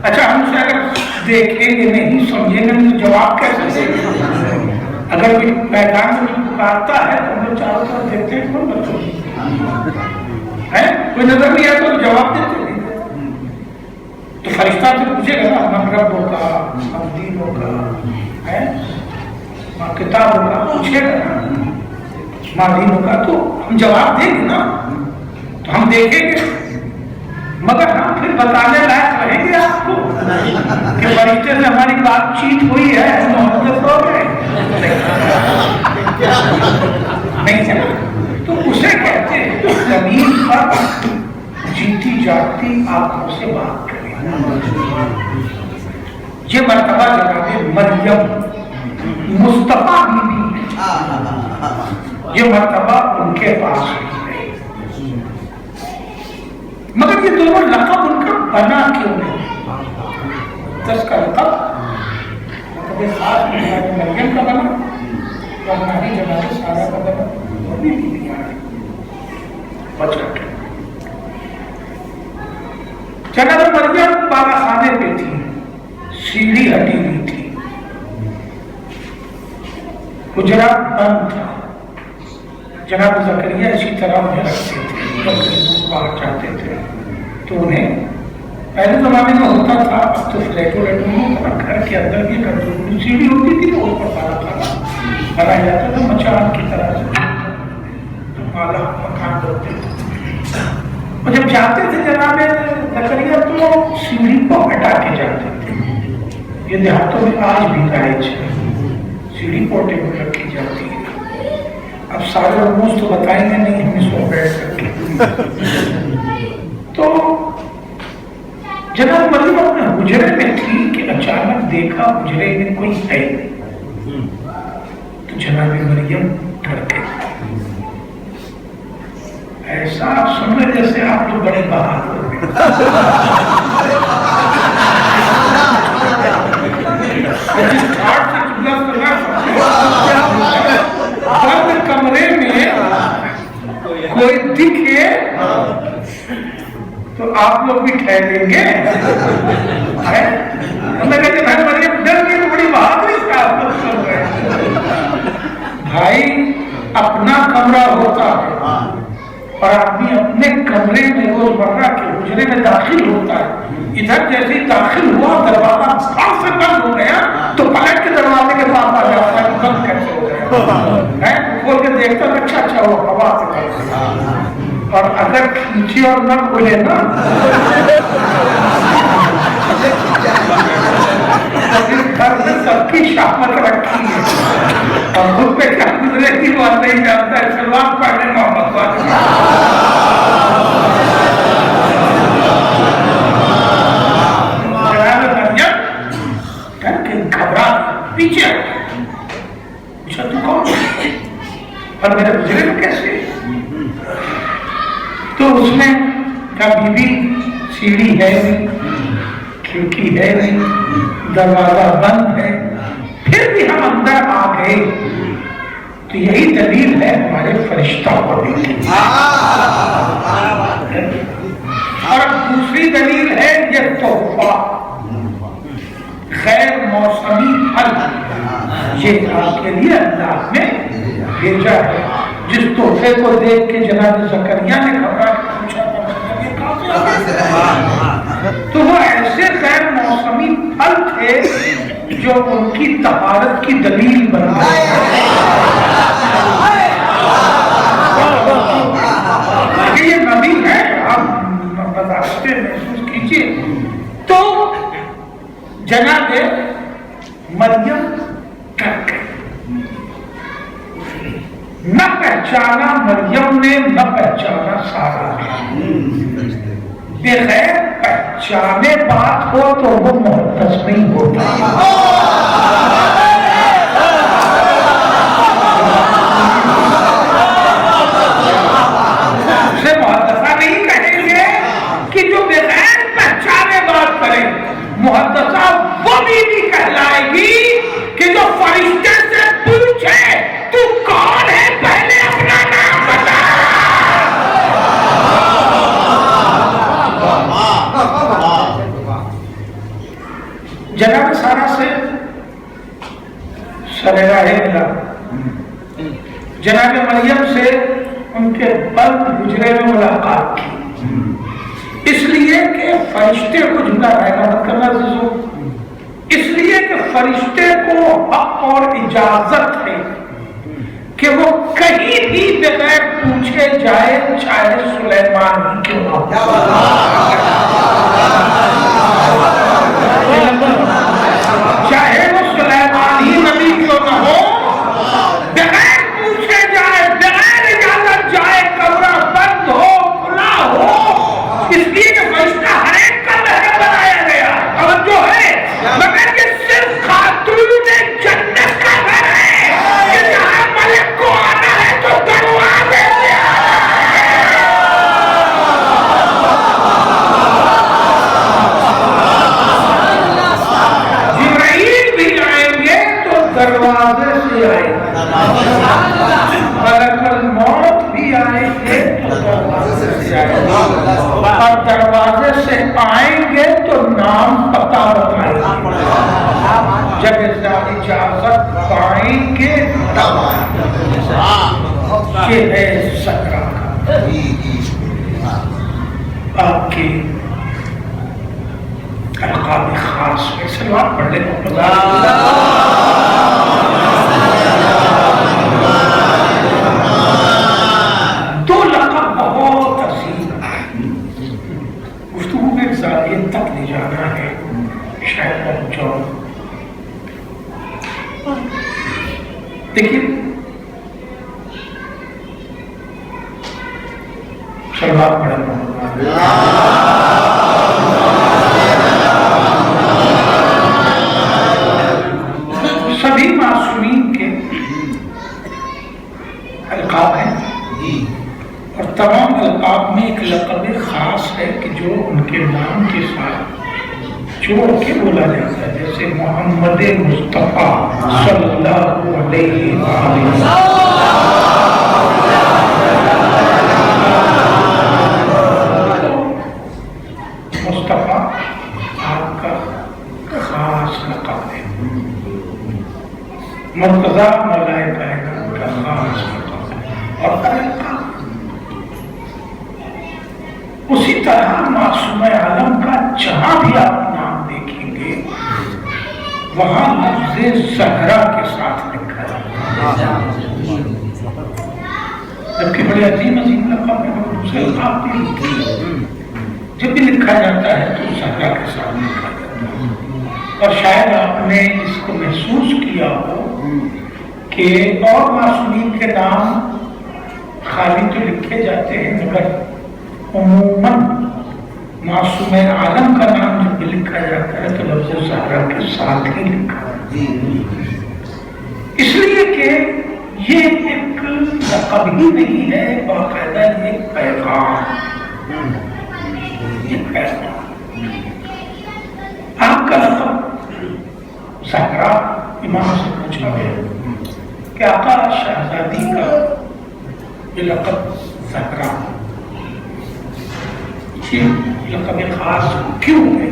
اچھا ہم سے اگر دیکھیں گے نہیں سمجھیں گے تو جواب کیسے دیں گے؟ اگر کوئی پیغام میں پکارتا ہے تو ہم لوگ چاروں طرف دیکھتے ہیں کون بچوں ہے، کوئی نظر نہیں آتا تو جواب دیتے نہیں، تو فرشتہ سے پوچھے گا نا ہم ربوں کا، ہم دینوں کا ہے، ماں کتابوں کا پوچھے گا نا، ماں دینوں کا، تو ہم جواب دیں گے نا، تو ہم دیکھیں گے، مگر ہم پھر بتانے لائق رہیں گے آپ کو کہ فرشتے سے ہماری بات چیت ہوئی ہے، محدث ہو گئے نہیں ہے، تو اسے کہتے ہیں زمین پر جیتی جاگتی آنکھوں سے بات کریں۔ یہ مرتبہ جناب مریم مصطفیٰ بی بی یہ مرتبہ ان کے پاس ہوئی، مگر یہ دونوں لقب ان کا بنا کیوں نہیں؟ دس کا لقب خاص جناب مریم کا بنا اور نہ ہی جناب سارا کا بنا، وہ بھی بیویاں ہیں بچ رکھے۔ جناب مریم بالا خانے پہ تھی، سیڑھی ہٹی ہوئی تھی، حجرہ بند تھا. جناب زکریا اسی طرح انہیں رکھتے تھے، جب وہ باہر جاتے تھے تو انہیں پہلے زمانے میں ہوتا تھا، اب تو فلیٹ گھر کے اندر بھی اگر سیڑھی ہوتی تھی تو اس پر سارا کھانا بنایا جاتا تھا مچان کی طرح سے، تو اعلیٰ مکان ہوتے تھے. اور جب جاتے تھے جناب زکریا تو سیڑھی کو ہٹا کے جاتے تھے. یہ دیہاتوں میں آج بھی رائج ہے، سیڑھی پورٹیبل رکھی جاتی ہے. اب سارے رموز تو بتائیں گے نہیں، ہمیں سو بیٹھ کر کے. تو جناب مریم اپنے حجرے میں تھی کہ اچانک دیکھا حجرے میں کوئی ہے. تو جناب مریم ڈر گئی. ایسا آپ سن رہے جیسے آپ تو بڑے بہادر ہو گئے. کمرے میں کوئی دکھے تو آپ لوگ بھی ٹھہریں گے. میں کہتے بھائی مریم ڈر گئی تو بڑی بہادری سے آپ لوگ سن رہے ہیں. بھائی اپنا کمرہ ہوتا ہے اور آدمی اپنے کمرے میں روزمرہ کے حجرے میں داخل ہوتا ہے. ادھر جیسے داخل ہوا دروازہ پھاڑ سے بند ہو گیا تو پلٹ کے دروازے کے پاس آ جاتا ہے. بند کیسے ہو گیا؟ کھول کے دیکھتا ہے اچھا وہ ہوا سے. اور اگر کھینچی اور نہ کھولے نا گھر میں سب کی شامت رکھی ہے اور خود پہ کیا گزرے کی بات نہیں جانتا ہے. سلوان پڑھنے محمد والی گھبرا پیچھے پوچھا تو کون اور میرے گزرے میں کیسے؟ تو اس نے کہا بی بی سیڑھی ہے نہیں، کھڑکی ہے نہیں، دروازہ بند ہے، پھر بھی ہم اندر آ گئے تو یہی دلیل ہے ہمارے فرشتہ ہونے کی. اور دوسری دلیل ہے یہ تحفہ غیر موسمی پھل، یہ آپ کے لیے اللہ نے بھیجا ہے. جس تحفے کو دیکھ کے جناب زکریا نے گھبرا کے پوچھا تو وہ ایسے غیر موسمی پھل تھے جو ان کی طہارت کی دلیل بنا. یہ نبی ہے، آپ برداشت محسوس کیجیے. تو جناب مریم ڈر گئی. نہ پہچانا مریم نے، نہ پہچانا سارا نے. بغیر پہچانے بات ہو تو وہ محدث نہیں ہوتا. اسے محدثہ نہیں کہیں گے کہ جو بغیر پہچانے بات کرے. محدثہ وہ بھی کہلائے گی کہ جو فرشتے سے پوچھے تو کون ہے پہلے اپنا نام بتا. جناب سارا سے سرراہ ملا. جناب مریم سے ان کے بند حجرے میں ملاقات کی، اس لیے کہ فرشتے کو جملہ رائگاں مت کرنا عزیزو، اس لیے کہ فرشتے کو حق اور اجازت ہے کہ وہ کہیں بھی بغیر پوچھے جائے، چاہے سلیمان ہی کیوں نہ ہو، چاہے وہ سلیمان ہی نبی کیوں نہ ہو، بغیر پوچھے جائے، بغیر اجازت جائے، کمرہ بند ہو کھلا ہو. اس لیے کہ فرشتہ ہر ایک کا محرم بنایا گیا اور جو ہے، مگر یہ صرف خاتون جنت کا گھر ہے کہ جہاں ملک کو آنا ہے تو دروازے سے جبرائیل بھی آئیں گے تو دروازے سے آئیں گے، ملک الموت بھی آئیں گے تو دروازے سے آئیں گے، اور دروازے سے آئیں گے تو نام پتہ بتائیں گے. جب اجازت پائیں گے تب یہ ہے زہرا کا آپ کی القاب خاص میں سلوات پڑھ لیں دو لقب بہت عظیم ہے، گفتگو میں زاویے تک لے جانا ہے، شاید پہنچاؤ۔ دیکھیے سلوات پڑھ لیں سبھی معصومین کے القاب ہیں اور تمام القاب میں ایک لقب خاص ہے کہ جو ان کے نام کے ساتھ جوڑ کے بولا جاتا ہے، جیسے محمد مصطفیٰ صلی اللہ علیہ وسلم۔ مصطفیٰ آپ کا خاص لقب ہے، مرتضیٰ مولا کائنات کا خاص لقب ہے، اور القاب اسی طرح معصوم عالم کا جہاں بھی آپ نام دیکھیں گے وہاں لفظ زہرا کے ساتھ لکھا جاتا ہے، جبکہ بڑے عظیم عظیم لقب ہے، دوسرے القاب بھی لکھے ہیں، جب بھی لکھا جاتا ہے تو زہرا کے ساتھ لکھا جاتا ہے۔ اور شاید آپ نے اس کو محسوس کیا ہو کہ اور معصومین کے نام خالی تو لکھے جاتے ہیں مگر عموماً معصوم عالم کا نام جب بھی لکھا جاتا ہے تو لفظ زہرا کے ساتھ ہی لکھا جاتا ہے، اس لیے کہ یہ ایک لقب ہی نہیں ہے، باقاعدہ ایک پیغام، ایک پیغام۔ آپ کا لقب زہرا، امام سے پوچھا گیا کہ آقا شہزادی کا یہ لقب زہرا لقب خاص کیوں ہے؟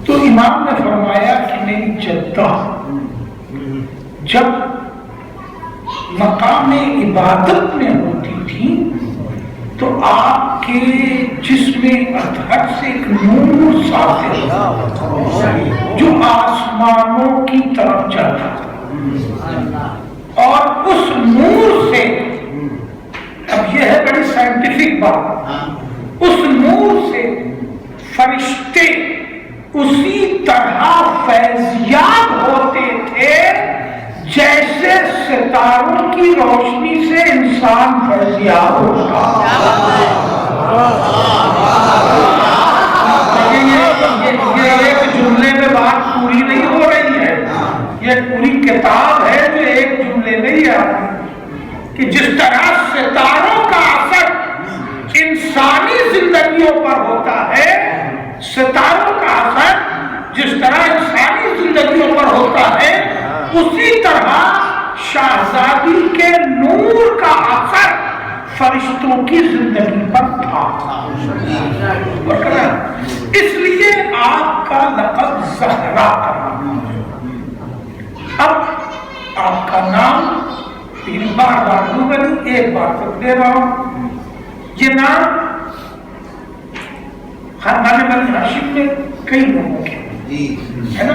تو امام نے فرمایا کہ میری جدہ جب مقام عبادت میں ہوتی تھی تو آپ کے جسم اطہر سے ایک نور ساطع جو آسمانوں کی طرف جاتا تھا، اور اس نور سے، اب یہ ہے بڑی سائنٹیفک بات، اس نور سے فرشتے اسی طرح فیضیاب ہوتے تھے جیسے ستاروں کی روشنی سے انسان فیضیاب ہوتا۔ یہ ایک جملے میں بات پوری نہیں ہو رہی ہے، یہ پوری کتاب ہے جو ایک جملے میں ہی آتی ہے کہ جس طرح ستاروں کا اثر انسانی زندگیوں پر ہوتا ہے، ستاروں کا اثر جس طرح انسانی زندگیوں پر ہوتا ہے، اسی طرح شہزادی کے نور کا اثر فرشتوں کی زندگی پر تھا، اس لیے آپ کا لقب زہرا کرنا۔ اب آپ کا نام تین بار دوں گا، ایک بار تک دے رہا ہوں، یہ نام خاندان بنی ہاشم میں کئی لوگوں کے ہے نا،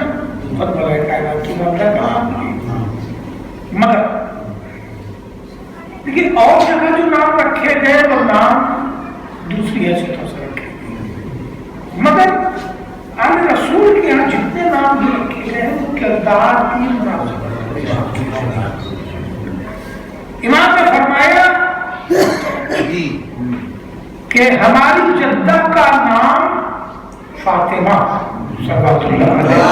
بہت بڑا کائنات کی معاملہ کہا، مگر لیکن اور جگہ جو نام رکھے گئے وہ نام دوسری حیثیتوں سے رکھے گئے، مگر آل رسول کے یہاں جتنے نام بھی رکھے گئے وہ کردار کی مناسبت۔ امام نے فرمایا کہ ہماری جدہ کا نام فاطمہ صلوات اللہ علیہ،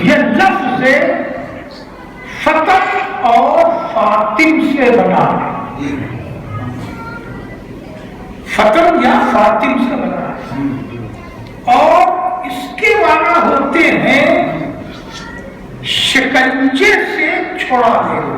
یہ لفظ فتح اور فاطم سے بنا ہے، فتح یا فاطم سے بنا ہے، اور اس کے معنی ہوتے ہیں شکنجے سے چھڑا دینا۔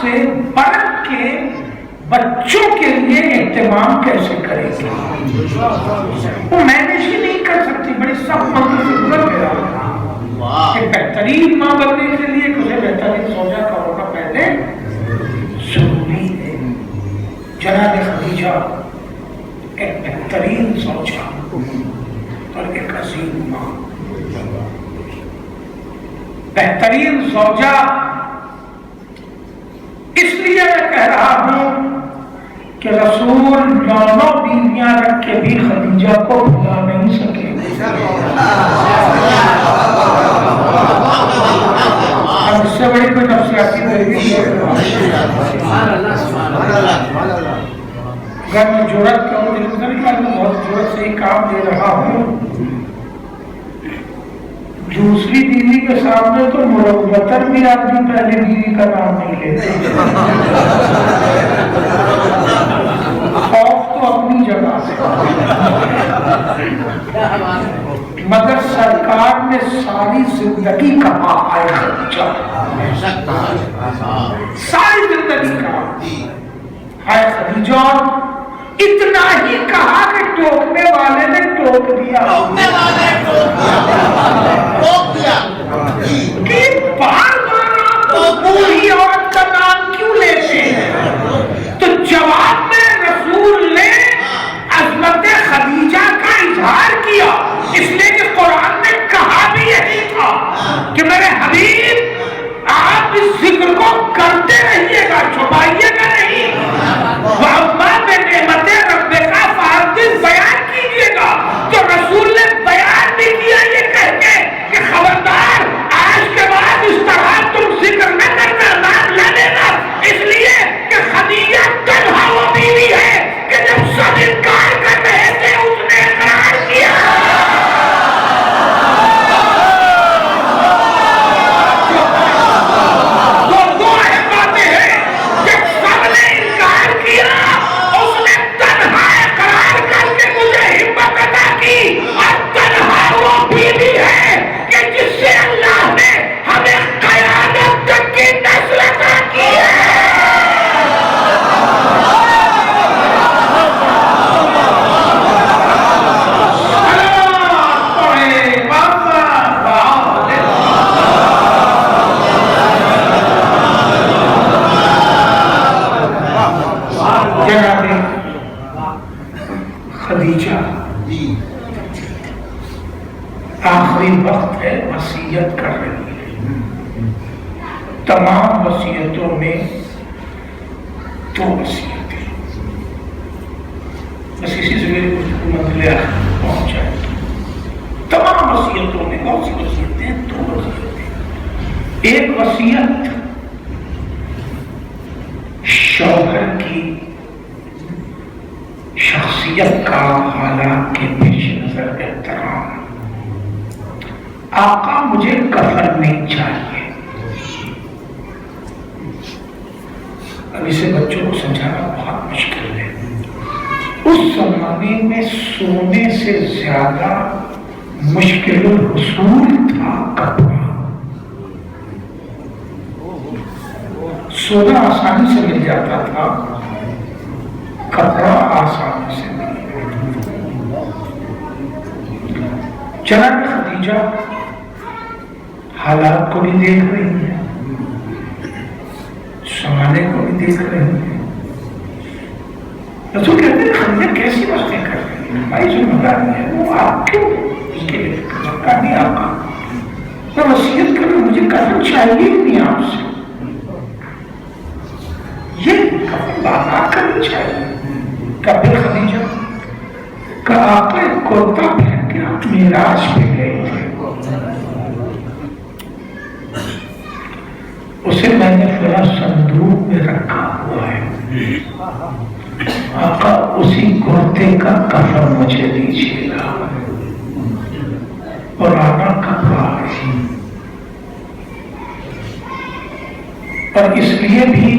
سے بڑھ کے بچوں کے لیے اہتمام کیسے کرے گی؟ وہ مینیج ہی نہیں کر سکتی، بڑی سخت منزل سے گزر گیا کہ بہترین ماں بننے کے لیے اسے بہترین زوجہ کا ہونا پہلے ضروری ہے۔ جناب خدیجہ ایک بہترین زوجہ اور ایک عظیم ماں، بہترین زوجہ اس لیے میں کہہ رہا ہوں کہ رسول 9 بیویاں رکھ کے بھی خدیجہ کو بھلا نہیں سکے۔ اب اس سے بڑی کوئی نفسیاتی تحریک اگر میں جرأت کروں، دل میں نہیں کہ میں بہت جرأت سے ہی کام دے رہا ہوں، دوسری بیوی کے سامنے تو مروتر بھی آدمی پہلی بیوی کا نام نہیں لیتے، خوف تو اپنی جگہ سے، مگر سرکار نے ساری زندگی کہا ہے خدیجہ، ساری زندگی کہا ہے خدیجہ، اتنا ہی کہا کہ ٹوکنے والے نے ٹوک دیا کہ بار بار آپ بوڑھی عورت کا نام کیوں لیتے ہیں؟ تو جواب میں رسول نے عظمت خدیجہ کا اظہار کیا، اس لیے کہ قرآن نے کہا بھی یہی تھا کہ میرے حبیب آپ اس ذکر کو کرتے رہیے گا، چھپائیے گا نہیں، وَأَمَّا بِنِعْمَتِ رَبِّكَ فَحَدِّثْ، بیان کیجیے گا۔ تو رسول نے بیان بھی کیا یہ کہہ کے کہ خبردار آج کے بعد اس طرح تم ذکر نہ کرنا، نام نہ لینا، اس لیے کہ خدیجہ تنہا وہ بیوی ہے کہ جب سب انکار کر رہے تھے اس نے اقرار کیا۔ خدیجہ آخری وقت ہے، وصیت کر رہی ہے، تمام وصیتوں میں 2 وصیتیں، بس اسی سے میری منزل آخر پہنچ جائے گی۔ تمام وصیتوں میں کون سی وصیتیں؟ 2 وصیتیں۔ ایک وصیت شوہر کی شخصیت کا حالات کے پیش نظر احترام، آقا مجھے کفن نہیں چاہیے۔ اب اسے بچوں کو سمجھانا بہت مشکل ہے، اس زمانے میں سونے سے زیادہ مشکل الحصول تھا کپڑا۔ سونا آسانی سے مل جاتا تھا، کپڑا آسانی سے مل جاتا تھا۔ جناب خدیجہ حالات کو بھی دیکھ رہی ہے، زمانے کو بھی دیکھ رہی ہے۔ رسول کہتے ہیں خدیجہ کیسی باتیں کر رہی ہے، ہماری ذمہ داری ہے، وہ آپ کیوں اس کے لیے کا نہیں آقا، میں وصیت کر رہا ہوں، مجھے کفن چاہیے ہی نہیں آپ سے، یہ کفن بازار کرنی چاہیے۔ کبھی خدیجہ کا آقا ایک کرتا پہن کے آپ معراج پہ گئے تھے، اسے میں نے پورا صندوق میں رکھا ہوا ہے، آقا اسی کرتے کا کفن مجھے دیجیے گا، اور آقا کپڑا ہے، اور اس لیے بھی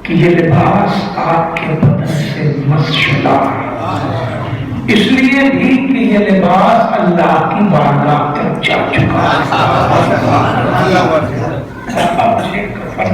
کہ یہ لباس آپ کے بدن سے مس شدہ ہے، اس لیے بھی کہ یہ لباس اللہ کی بارگاہ تک جا چکا ہے۔ مجھے کفن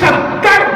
70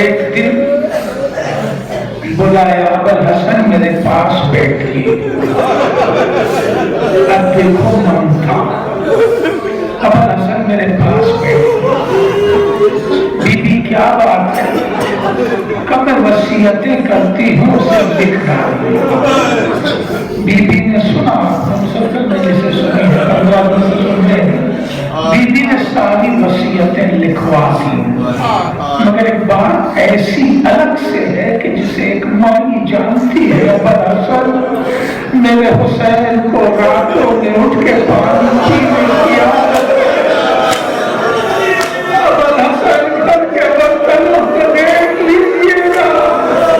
ایک دن بلایا ابل حسن میرے پاس بیٹھی. اب دیکھو من تھا. ابل حسن میرے پاس بیٹھی. بی بی کیا بات ہے؟ کہ میں وصیتیں کرتی ہوں سب لکھ رہا ہوں. بی بی نے سنا, مسلسل میں جسے سنی ہے 15 دن سے سنتے ہیں. بی بی نے ساری وصیتیں لکھوا دی, مگر ایک بات ایسی الگ سے ہے کہ جسے ایک مائی جانتی ہے. ابل حسن میرے حسین کو راتوں میں اٹھ کے پانی پینے کی عادت ہے. ابل حسن گھر کے برتنوں کو دیکھ لیجیے گا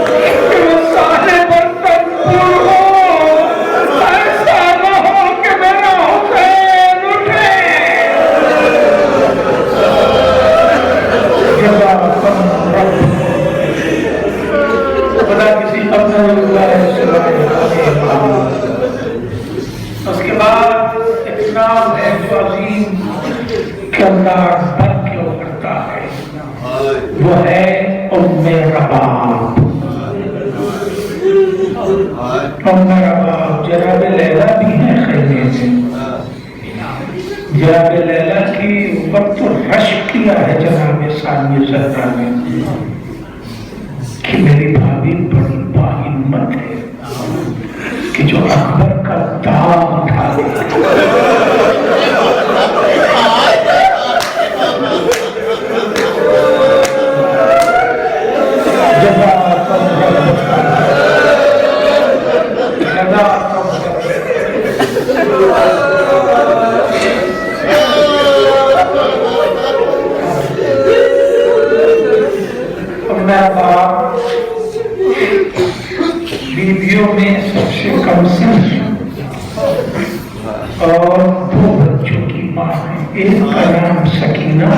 کہ وہ سارے برتن پر ہو, ایسا نہ ہو کہ میرا حسین اٹھے. خدا کسی اپنے اس کے بعد ایک نام ہے جو عظیم کردار بن کے ابھرتا ہے, وہ ہے ام رباب. ام رباب جناب لیلا بھی ہیں خیمے سے. جناب لیلا کی وقت رشک کیا ہے جناب ثانیہ زہرا نے کہ میری بھابھی بڑی باہمت ہے کہ جو اکبر کا دام اٹھا دے. بیویوں میں سب سے کم سن اور 2 بچوں کی ماں ہے. ایک کا نام سکینہ,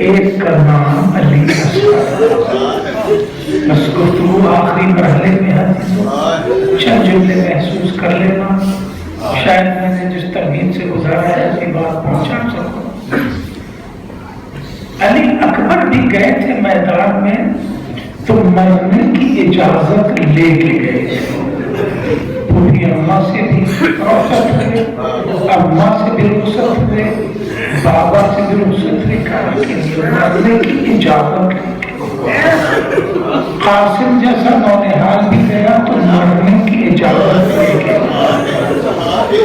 ایک کا نام علی اصغر. بس گفتگو آخری مرحلے میں ہے, چند جملے محسوس کر لینا, شاید میں نے جس ترمیم سے گزارا ہے ایسی بات پہنچا سکوں. علی اکبر بھی گئے تھے میدان میں تو مرنے کی اجازت لے کے گئے تھے. پوری اماں سے بھی رخصت ہوئے, اماں سے بھی رخصت ہوئے, بابا سے بھی رخصت ہوئے, کہ مرنے کی اجازت لے کے. قاسم جیسا نونہال بھی گیا تو مرنے کی اجازت لے کے,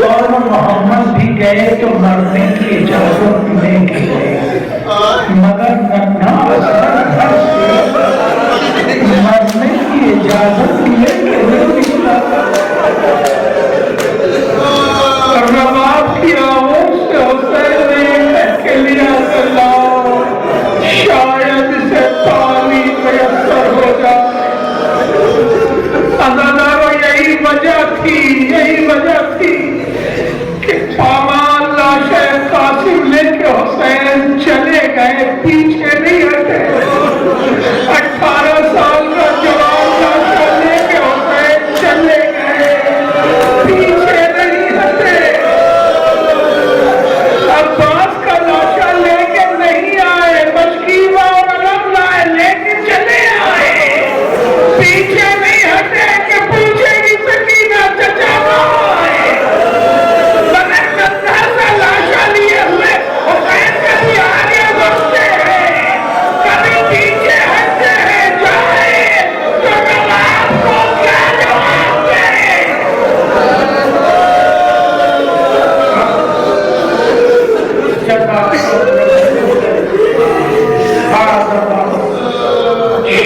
اور محمد بھی گئے تو مرنے کی اجازت لے کے گئے. مگر ننھا اصغر گھر سے مرنے کی اجازت لے کے نہیں نکلا. رباب کی آواز سے حسین نے کہہ کے لیا چلاؤ, شاید سے پانی میسر ہو جائے. عزادارو یہی وجہ تھی کہ پامال لاشیں قاسم لے کے حسین چلے گئے, پیچھے نہیں ہٹے. 18 سال کا جوان لاشیں لے کے حسین چلے گئے, پیچھے نہیں ہٹے. عباس کا لاشا لے کے نہیں آئے, مشکیبہ اور علم لائے لے کے چلے آئے, پیچھے نہیں ہٹے کہ پوچھے گی سکینہ چچا آئے. مگر ننھا سا لاشا لیے ہوئے حسین کبھی آگے بڑھتے ہیں, کبھی پیچھے ہٹتے ہیں. جائے تو نواب کو کیا جواب دے.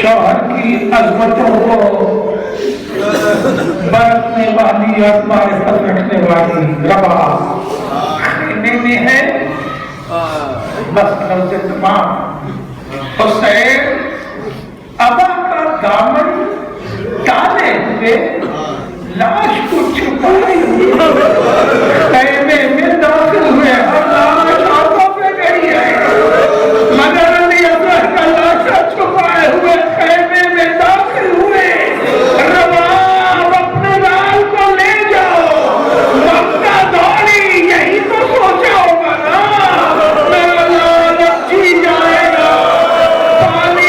شوہر کی عظمتوں کو برتنے والی اور معرفت رکھنے والی رباب خیمے میں ہے. بس لفظ تمام. حسین ابا کا دامن ڈالے ہوئے لاش کو چھپائے ہوئے خیمے میں داخل ہوئے, اور لاش آنکھوں پہ گئی ہے. مگر علی اصغر کا لاشا چھپائے ہوئے خیمے میں داخل ہوئے. رباب اپنے لال کو لے جاؤ, وقتہ دوڑی یہی تو سوچا ہوگا نا, میرا لال اب جی جائے گا, پانی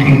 3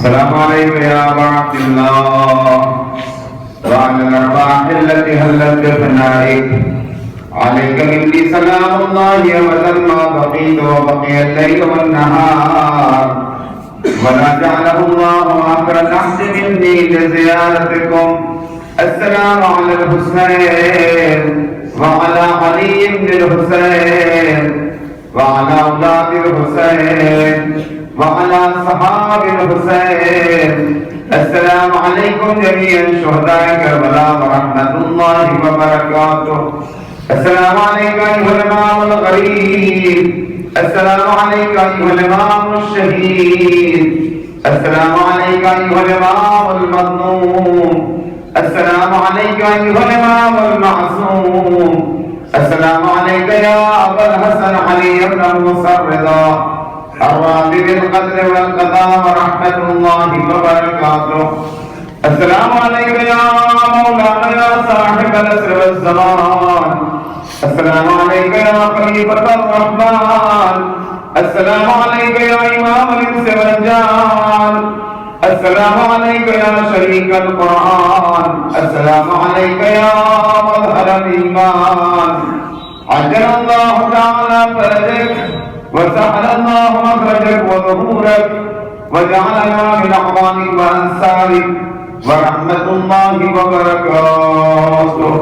السلام عليكم يا أبا عبد الله وعلى الأرواح التي هلت بفنائك عليك مني سلام الله أبدا ما بقيت وبقي الليل والنهار ولا جعله الله آخر العهد مني لزيارتكم. السلام على الحسين وعلى علي بن الحسين وعلى أولاد الحسين وعلى صحاب الحسين. السلام عليكم جميعا شهداء كربلاء ورحمة الله وبركاته. السلام عليك أيها الإمام الغريب. السلام عليك أيها الإمام الشهيد. السلام عليك أيها الإمام المظلوم. السلام عليك أيها الإمام المعصوم. السلام عليك يا أبا الحسن علي بن موسى الرضا الراضي بالقدر والقضاء ورحمة الله وبركاته. السلام عليك يا مولانا يا صاحب العصر والزمان. السلام عليك يا خليفة الرحمن. السلام عليك يا إمام الإنس والجان. السلام عليك يا شريك القرآن. السلام عليك يا مظهر الإيمان. عجل الله تعالى فرجك وسهل الله مخرجك وظهورك وجعلنا من أعوانك وأنصارك ورحمة الله وبركاته.